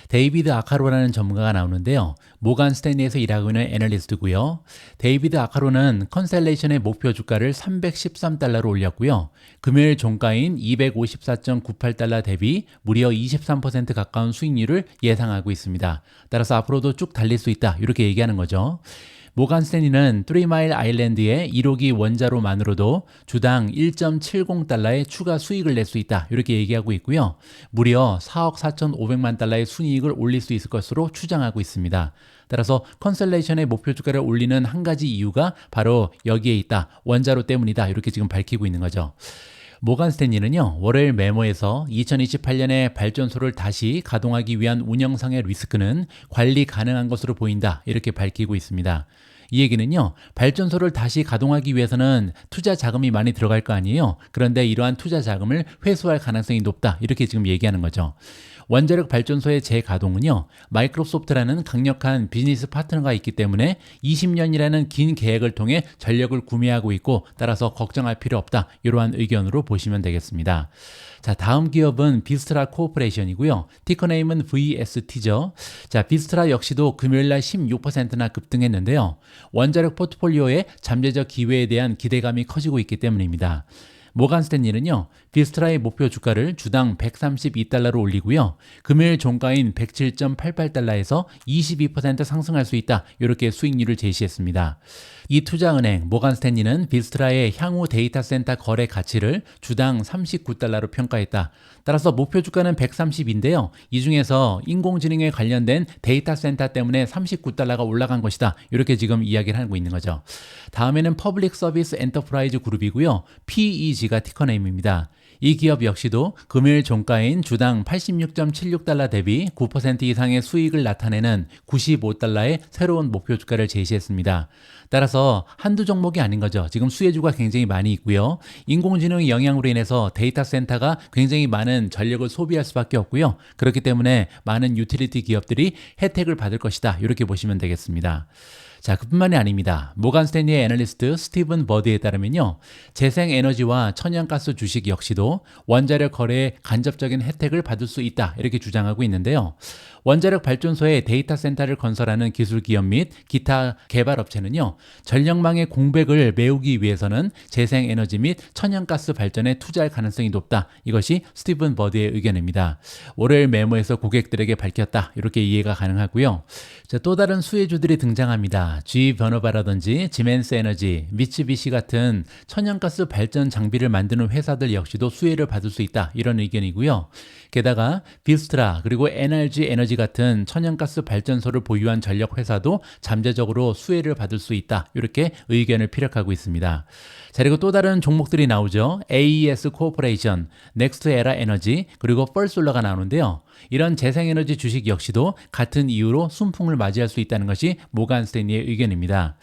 데이비드 아카로라는 전문가가 나오는데요. 모간 스탠리에서 일하고 있는 애널리스트고요. 데이비드 아카로는 컨셀레이션의 목표 주가를 313달러로 올렸고요. 금요일 종가인 254.98달러 대비 무려 23% 가까운 수익률을 예상하고 있습니다. 따라서 앞으로도 쭉 달릴 수 있다. 이렇게 얘기하는 거죠. 모간 스탠리는 3마일 아일랜드의 1호기 원자로만으로도 주당 1.70달러의 추가 수익을 낼 수 있다. 이렇게 얘기하고 있고요. 무려 4억 4,500만 달러의 순이익을 올릴 수 있을 것으로 추정하고 있습니다. 따라서 컨셀레이션의 목표 주가를 올리는 한 가지 이유가 바로 여기에 있다. 원자로 때문이다. 이렇게 지금 밝히고 있는 거죠. 모간 스탠리는요, 월요일 메모에서 2028년에 발전소를 다시 가동하기 위한 운영상의 리스크는 관리 가능한 것으로 보인다. 이렇게 밝히고 있습니다. 이 얘기는요, 발전소를 다시 가동하기 위해서는 투자 자금이 많이 들어갈 거 아니에요. 그런데 이러한 투자 자금을 회수할 가능성이 높다. 이렇게 지금 얘기하는 거죠. 원자력 발전소의 재가동은요, 마이크로소프트라는 강력한 비즈니스 파트너가 있기 때문에 20년이라는 긴 계획을 통해 전력을 구매하고 있고, 따라서 걱정할 필요 없다. 이러한 의견으로 보시면 되겠습니다. 자, 다음 기업은 비스트라 코퍼레이션이고요. 티커네임은 VST죠. 자, 비스트라 역시도 금요일날 16%나 급등했는데요. 원자력 포트폴리오의 잠재적 기회에 대한 기대감이 커지고 있기 때문입니다. 모간 스탠리는요, 비스트라의 목표 주가를 주당 132달러로 올리고요. 금요일 종가인 107.88달러에서 22% 상승할 수 있다. 이렇게 수익률을 제시했습니다. 이 투자은행 모간 스탠리는 비스트라의 향후 데이터 센터 거래 가치를 주당 39달러로 평가했다. 따라서 목표 주가는 130인데요. 이 중에서 인공지능에 관련된 데이터 센터 때문에 39달러가 올라간 것이다. 이렇게 지금 이야기를 하고 있는 거죠. 다음에는 퍼블릭 서비스 엔터프라이즈 그룹이고요. PEG가 티커네임입니다. 이 기업 역시도 금요일 종가인 주당 86.76달러 대비 9% 이상의 수익을 나타내는 95달러의 새로운 목표 주가를 제시했습니다. 따라서 한두 종목이 아닌 거죠. 지금 수혜주가 굉장히 많이 있고요. 인공지능의 영향으로 인해서 데이터 센터가 굉장히 많은 전력을 소비할 수밖에 없고요. 그렇기 때문에 많은 유틸리티 기업들이 혜택을 받을 것이다. 이렇게 보시면 되겠습니다. 자, 그뿐만이 아닙니다. 모간 스탠리의 애널리스트 스티븐 버드에 따르면요, 재생에너지와 천연가스 주식 역시도 원자력 거래에 간접적인 혜택을 받을 수 있다. 이렇게 주장하고 있는데요. 원자력 발전소에 데이터 센터를 건설하는 기술 기업 및 기타 개발 업체는요, 전력망의 공백을 메우기 위해서는 재생에너지 및 천연가스 발전에 투자할 가능성이 높다. 이것이 스티븐 버드의 의견입니다. 월요일 메모에서 고객들에게 밝혔다. 이렇게 이해가 가능하고요. 자, 또 다른 수혜주들이 등장합니다. G 버너바라든지 지멘스 에너지, 미츠비시 같은 천연가스 발전 장비를 만드는 회사들 역시도 수혜를 받을 수 있다. 이런 의견이고요. 게다가 비스트라 그리고 NRG 에너지 같은 천연가스 발전소를 보유한 전력 회사도 잠재적으로 수혜를 받을 수 있다. 이렇게 의견을 피력하고 있습니다. 자, 그리고 또 다른 종목들이 나오죠. AES 코퍼레이션, 넥스트에라 에너지, 그리고 펄솔러가 나오는데요. 이런 재생에너지 주식 역시도 같은 이유로 순풍을 맞이할 수 있다는 것이 모간 스탠리의 의견입니다.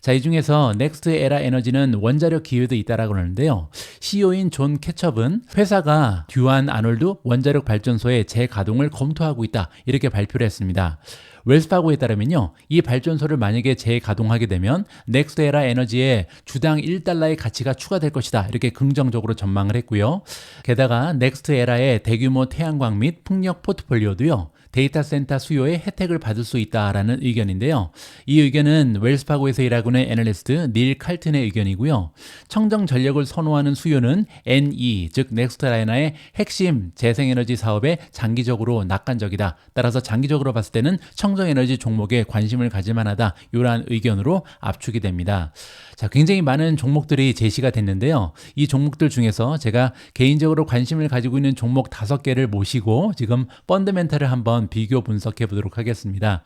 자, 이 중에서 넥스트에라 에너지는 원자력 기회도 있다라고 하는데요. CEO인 존 캐첩은 회사가 듀안 아놀드 원자력 발전소의 재가동을 검토하고 있다. 이렇게 발표를 했습니다. 웰스파고에 따르면요, 이 발전소를 만약에 재가동하게 되면 넥스트에라 에너지에 주당 1달러의 가치가 추가될 것이다. 이렇게 긍정적으로 전망을 했고요. 게다가 넥스트에라의 대규모 태양광 및 풍력 포트폴리오도요, 데이터 센터 수요에 혜택을 받을 수 있다라는 의견인데요. 이 의견은 웰스파고에서 일하고 있는 애널리스트 닐 칼튼의 의견이고요. 청정 전력을 선호하는 수요는 NE, 즉 넥스트라이나의 핵심 재생에너지 사업에 장기적으로 낙관적이다. 따라서 장기적으로 봤을 때는 청정에너지 종목에 관심을 가질 만하다. 이러한 의견으로 압축이 됩니다. 자, 굉장히 많은 종목들이 제시가 됐는데요. 이 종목들 중에서 제가 개인적으로 관심을 가지고 있는 종목 5개를 모시고 지금 펀더멘탈을 한번 비교 분석해 보도록 하겠습니다.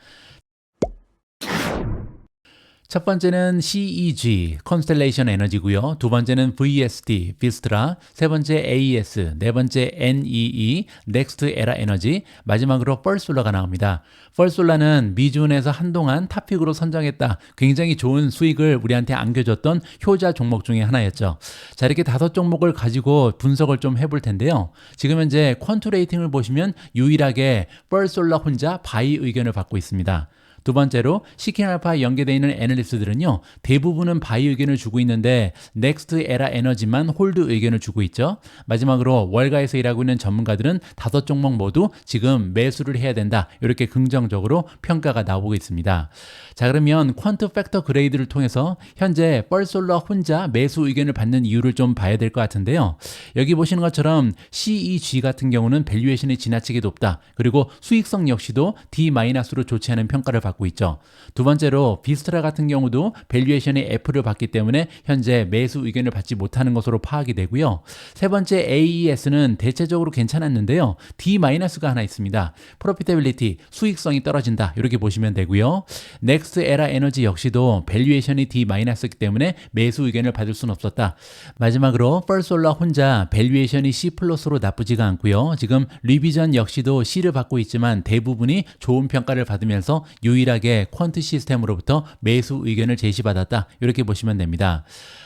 첫 번째는 CEG, 컨스텔레이션 에너지고요. 두 번째는 VST, 비스트라, 세 번째 AES, 네 번째 NEE, 넥스트에라 에너지, 마지막으로 펄솔러가 나옵니다. 펄솔러는 미주은에서 한동안 탑픽으로 선정했다. 굉장히 좋은 수익을 우리한테 안겨줬던 효자 종목 중에 하나였죠. 자, 이렇게 5종목을 가지고 분석을 좀 해볼 텐데요. 지금 현재 퀀투 레이팅을 보시면 유일하게 펄솔러 혼자 바이 의견을 받고 있습니다. 두 번째로 시킨알파에 연계되어 있는 애널리스트들은요, 대부분은 바이 의견을 주고 있는데 넥스트 에라 에너지만 홀드 의견을 주고 있죠. 마지막으로 월가에서 일하고 있는 전문가들은 5종목 모두 지금 매수를 해야 된다, 이렇게 긍정적으로 평가가 나오고 있습니다. 자, 그러면 퀀트 팩터 그레이드를 통해서 현재 펄솔라 혼자 매수 의견을 받는 이유를 좀 봐야 될 것 같은데요. 여기 보시는 것처럼 CEG 같은 경우는 밸류에이션이 지나치게 높다, 그리고 수익성 역시도 D-로 좋지 않은 평가를 받고 있죠. 두 번째로 비스트라 같은 경우도 밸류에이션이 F를 받기 때문에 현재 매수 의견을 받지 못하는 것으로 파악이 되고요. 세 번째 AES는 대체적으로 괜찮았는데요, D-가 하나 있습니다. 프로피터빌리티, 수익성이 떨어진다, 이렇게 보시면 되고요. 넥스트 에라 에너지 역시도 밸류에이션이 D-였기 때문에 매수 의견을 받을 수는 없었다. 마지막으로 펄솔라 혼자 밸류에이션이 C+로 나쁘지가 않고요. 지금 리비전 역시도 C를 받고 있지만 대부분이 좋은 평가를 받으면서 유일하게 퀀트 시스템으로부터 매수 의견을 제시받았다, 이렇게 보시면 됩니다.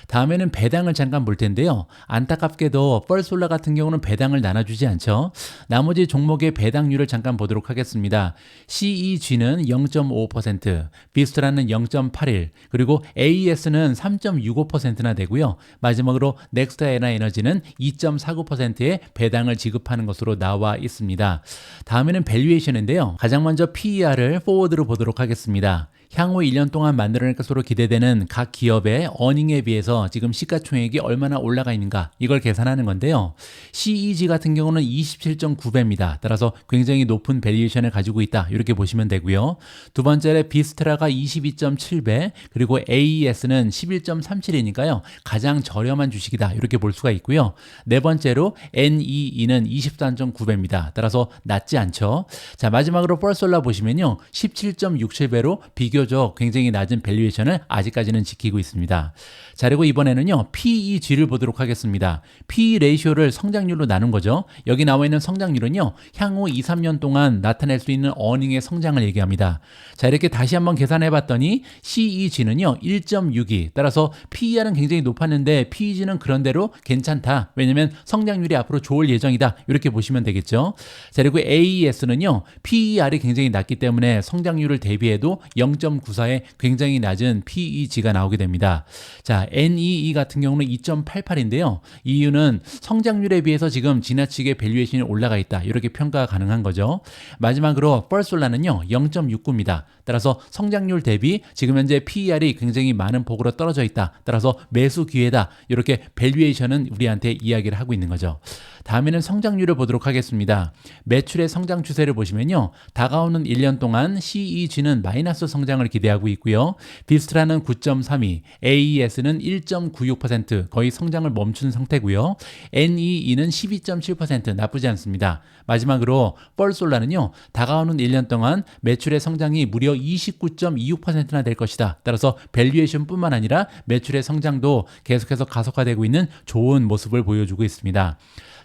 다음에는 배당을 잠깐 볼 텐데요. 안타깝게도 펄솔라 같은 경우는 배당을 나눠주지 않죠. 나머지 종목의 배당률을 잠깐 보도록 하겠습니다. CEG는 0.5%, 비스트라는 0.81, 그리고 AES는 3.65%나 되고요. 마지막으로 넥스트 에라 에너지는 2.49%의 배당을 지급하는 것으로 나와 있습니다. 다음에는 밸류에이션인데요. 가장 먼저 PER을 포워드로 보도록 하겠습니다. 향후 1년 동안 만들어낼 것으로 기대되는 각 기업의 어닝에 비해서 지금 시가총액이 얼마나 올라가 있는가, 이걸 계산하는 건데요. CEG 같은 경우는 27.9배입니다. 따라서 굉장히 높은 밸류에이션을 가지고 있다, 이렇게 보시면 되고요. 두 번째로 비스트라가 22.7배, 그리고 AES는 11.37이니까요. 가장 저렴한 주식이다, 이렇게 볼 수가 있고요. 네 번째로 NEE는 23.9배입니다. 따라서 낮지 않죠. 자, 마지막으로 펄솔라 보시면요, 17.67배로 비교적 굉장히 낮은 밸류에이션을 아직까지는 지키고 있습니다. 자, 그리고 이번에는요, PEG를 보도록 하겠습니다. PE 레이쇼를 성장률로 나눈 거죠. 여기 나와 있는 성장률은요, 향후 2, 3년 동안 나타낼 수 있는 어닝의 성장을 얘기합니다. 자, 이렇게 다시 한번 계산해 봤더니 CEG는요, 1.62. 따라서 PER은 굉장히 높았는데 PEG는 그런대로 괜찮다. 왜냐면 성장률이 앞으로 좋을 예정이다, 이렇게 보시면 되겠죠. 자, 그리고 AES는요, PER이 굉장히 낮기 때문에 성장률을 대비해도 0.94의 굉장히 낮은 PEG가 나오게 됩니다. 자, NEE 같은 경우는 2.88인데요. 이유는 성장률에 비해서 지금 지나치게 밸류에이션이 올라가 있다, 이렇게 평가가 가능한 거죠. 마지막으로 펄솔라는요, 0.69입니다. 따라서 성장률 대비 지금 현재 PER이 굉장히 많은 폭으로 떨어져 있다. 따라서 매수 기회다, 이렇게 밸류에이션은 우리한테 이야기를 하고 있는 거죠. 다음에는 성장률을 보도록 하겠습니다. 매출의 성장 추세를 보시면요, 다가오는 1년 동안 CEG는 마이너스 성장을 기대하고 있고요. 비스트라는 9.32, AES는 1.96%, 거의 성장을 멈춘 상태고요. NEE는 12.7%, 나쁘지 않습니다. 마지막으로 펄솔라는요, 다가오는 1년 동안 매출의 성장이 무려 29.26%나 될 것이다. 따라서 밸류에이션 뿐만 아니라 매출의 성장도 계속해서 가속화되고 있는 좋은 모습을 보여주고 있습니다.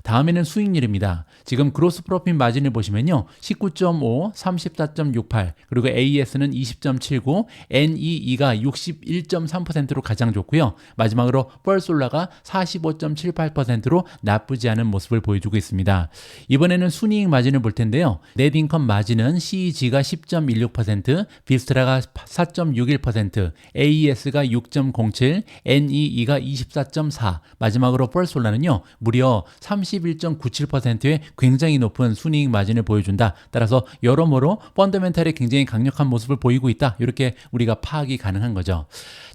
다음에는 수익률입니다. 지금 그로스 프로핏 마진을 보시면요, 19.5, 34.68, 그리고 AES는 20.79, NEE가 61.3%로 가장 좋고요. 마지막으로 펄솔라가 45.78%로 나쁘지 않은 모습을 보여주고 있습니다. 이번에는 순이익 마진을 볼 텐데요. 넷인컴 마진은 CEG가 10.16%, 비스트라가 4.61%, AES가 6.07, NEE가 24.4, 마지막으로 펄솔라는요, 무려 31.97%의 굉장히 높은 순이익 마진을 보여준다. 따라서 여러모로 펀더멘탈이 굉장히 강력한 모습을 보이고 있다, 이렇게 우리가 파악이 가능한 거죠.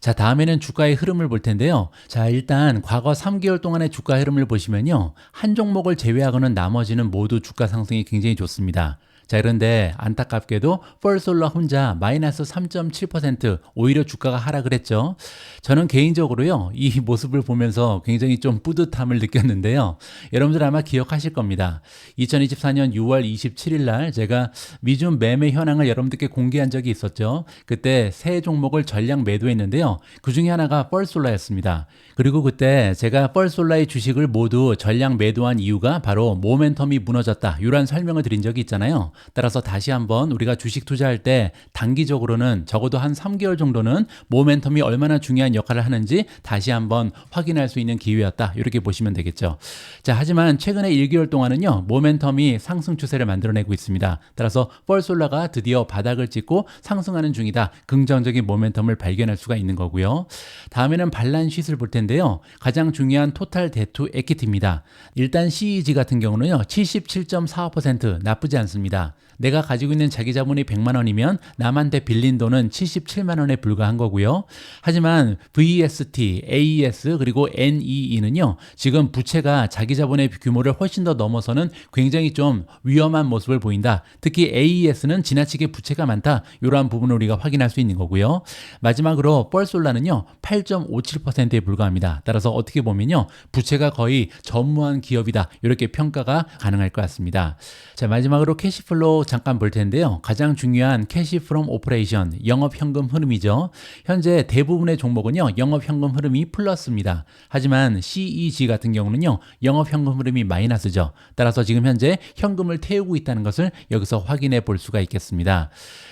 자, 다음에는 주가의 흐름을 볼 텐데요. 자, 일단 과거 3개월 동안의 주가 흐름을 보시면요, 한 종목을 제외하고는 나머지는 모두 주가 상승이 굉장히 좋습니다. 자, 그런데 안타깝게도 펄솔라 혼자 마이너스 3.7%, 오히려 주가가 하락을 했죠. 저는 개인적으로요, 이 모습을 보면서 굉장히 좀 뿌듯함을 느꼈는데요. 여러분들 아마 기억하실 겁니다. 2024년 6월 27일 날 제가 미중 매매 현황을 여러분들께 공개한 적이 있었죠. 그때 세 종목을 전량 매도했는데요. 그 중에 하나가 펄솔라였습니다. 그리고 그때 제가 펄솔라의 주식을 모두 전량 매도한 이유가 바로 모멘텀이 무너졌다, 이런 설명을 드린 적이 있잖아요. 따라서 다시 한번 우리가 주식 투자할 때 단기적으로는 적어도 한 3개월 정도는 모멘텀이 얼마나 중요한 역할을 하는지 다시 한번 확인할 수 있는 기회였다, 이렇게 보시면 되겠죠. 자, 하지만 최근에 1개월 동안은요, 모멘텀이 상승 추세를 만들어내고 있습니다. 따라서 펄솔라가 드디어 바닥을 찍고 상승하는 중이다, 긍정적인 모멘텀을 발견할 수가 있는 거고요. 다음에는 발란시트를 볼 텐데요. 가장 중요한 토탈 데투 에퀴티입니다. 일단 CEG 같은 경우는요, 77.45%, 나쁘지 않습니다. 내가 가지고 있는 자기 자본이 100만 원이면 남한테 빌린 돈은 77만 원에 불과한 거고요. 하지만 VST, AES 그리고 NEE는요, 지금 부채가 자기 자본의 규모를 훨씬 더 넘어서는 굉장히 좀 위험한 모습을 보인다. 특히 AES는 지나치게 부채가 많다, 이러한 부분을 우리가 확인할 수 있는 거고요. 마지막으로 펄솔라는요, 8.57%에 불과합니다. 따라서 어떻게 보면요, 부채가 거의 전무한 기업이다, 이렇게 평가가 가능할 것 같습니다. 자, 마지막으로 캐시플로우 잠깐 볼 텐데요. 가장 중요한 캐시 프롬 오퍼레이션, 영업현금 흐름이죠. 현재 대부분의 종목은요, 영업현금 흐름이 플러스입니다. 하지만 CEG 같은 경우는요, 영업현금 흐름이 마이너스죠. 따라서 지금 현재 현금을 태우고 있다는 것을 여기서 확인해 볼 수가 있겠습니다.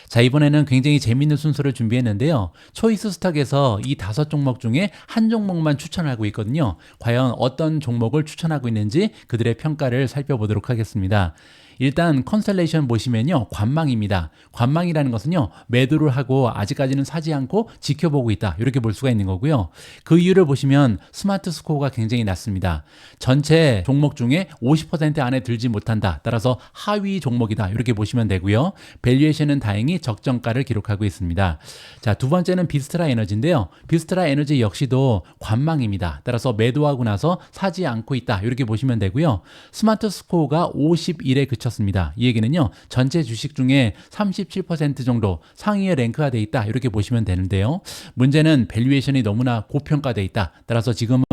자, 이번에는 굉장히 재밌는 순서를 준비했는데요. 초이스 스탁에서 이 5종목 중에 한 종목만 추천하고 있거든요. 과연 어떤 종목을 추천하고 있는지 그들의 평가를 살펴보도록 하겠습니다. 일단 컨셀레이션 보시면요, 관망입니다. 관망이라는 것은요, 매도를 하고 아직까지는 사지 않고 지켜보고 있다, 이렇게 볼 수가 있는 거고요. 그 이유를 보시면 스마트 스코어가 굉장히 낮습니다. 전체 종목 중에 50% 안에 들지 못한다, 따라서 하위 종목이다, 이렇게 보시면 되고요. 밸류에이션은 다행히 적정가를 기록하고 있습니다. 자, 두 번째는 비스트라 에너지인데요. 비스트라 에너지 역시도 관망입니다. 따라서 매도하고 나서 사지 않고 있다, 이렇게 보시면 되고요. 스마트 스코어가 51에 그쳐 습니다. 이 얘기는요, 전체 주식 중에 37% 정도 상위에 랭크가 돼 있다, 이렇게 보시면 되는데요. 문제는 밸류에이션이 너무나 고평가돼 있다. 따라서 지금은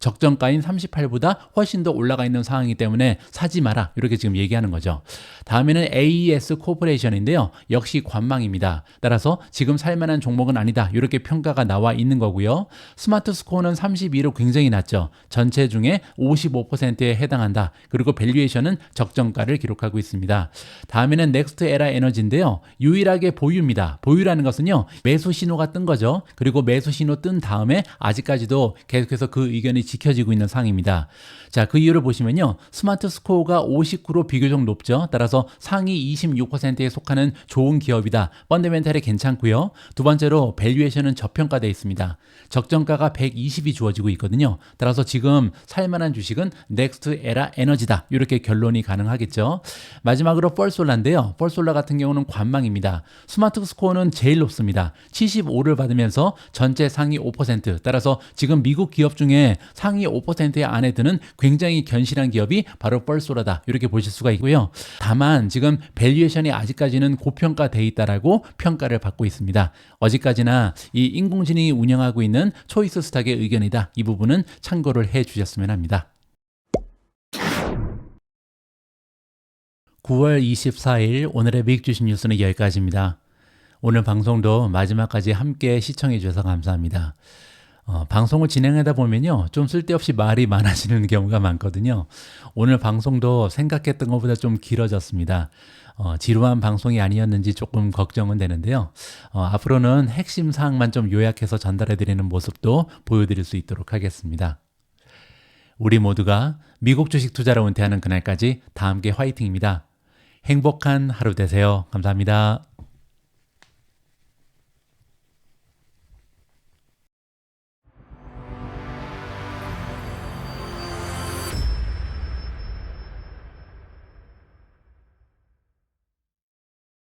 적정가인 38보다 훨씬 더 올라가 있는 상황이기 때문에 사지 마라, 이렇게 지금 얘기하는 거죠. 다음에는 AES 코퍼레이션인데요. 역시 관망입니다. 따라서 지금 살만한 종목은 아니다, 이렇게 평가가 나와 있는 거고요. 스마트 스코어는 32로 굉장히 낮죠. 전체 중에 55%에 해당한다. 그리고 밸류에이션은 적정가를 기록합니다. 하고 있습니다. 다음에는 넥스트 에라 에너지인데요. 유일하게 보유입니다. 보유라는 것은요, 매수 신호가 뜬 거죠. 그리고 매수 신호 뜬 다음에 아직까지도 계속해서 그 의견이 지켜지고 있는 상황입니다. 자, 그 이유를 보시면요, 스마트 스코어가 59로 비교적 높죠. 따라서 상위 26%에 속하는 좋은 기업이다. 펀더멘탈이 괜찮고요. 두 번째로 밸류에이션은 저평가되어 있습니다. 적정가가 120이 주어지고 있거든요. 따라서 지금 살만한 주식은 넥스트 에라 에너지다, 이렇게 결론이 가능하겠죠. 마지막으로 펄솔라인데요. 펄솔라 같은 경우는 관망입니다. 스마트 스코어는 제일 높습니다. 75를 받으면서 전체 상위 5%, 따라서 지금 미국 기업 중에 상위 5%의 안에 드는 굉장히 견실한 기업이 바로 펄솔라다, 이렇게 보실 수가 있고요. 다만 지금 밸류에이션이 아직까지는 고평가되어 있다라고 평가를 받고 있습니다. 어디까지나 이 인공지능이 운영하고 있는 초이스 스탁의 의견이다, 이 부분은 참고를 해 주셨으면 합니다. 9월 24일 오늘의 미국 주식 뉴스는 여기까지입니다. 오늘 방송도 마지막까지 함께 시청해 주셔서 감사합니다. 방송을 진행하다 보면요, 좀 쓸데없이 말이 많아지는 경우가 많거든요. 오늘 방송도 생각했던 것보다 좀 길어졌습니다. 지루한 방송이 아니었는지 조금 걱정은 되는데요. 앞으로는 핵심 사항만 좀 요약해서 전달해 드리는 모습도 보여드릴 수 있도록 하겠습니다. 우리 모두가 미국 주식 투자로 은퇴하는 그날까지 다 함께 화이팅입니다. 행복한 하루 되세요. 감사합니다.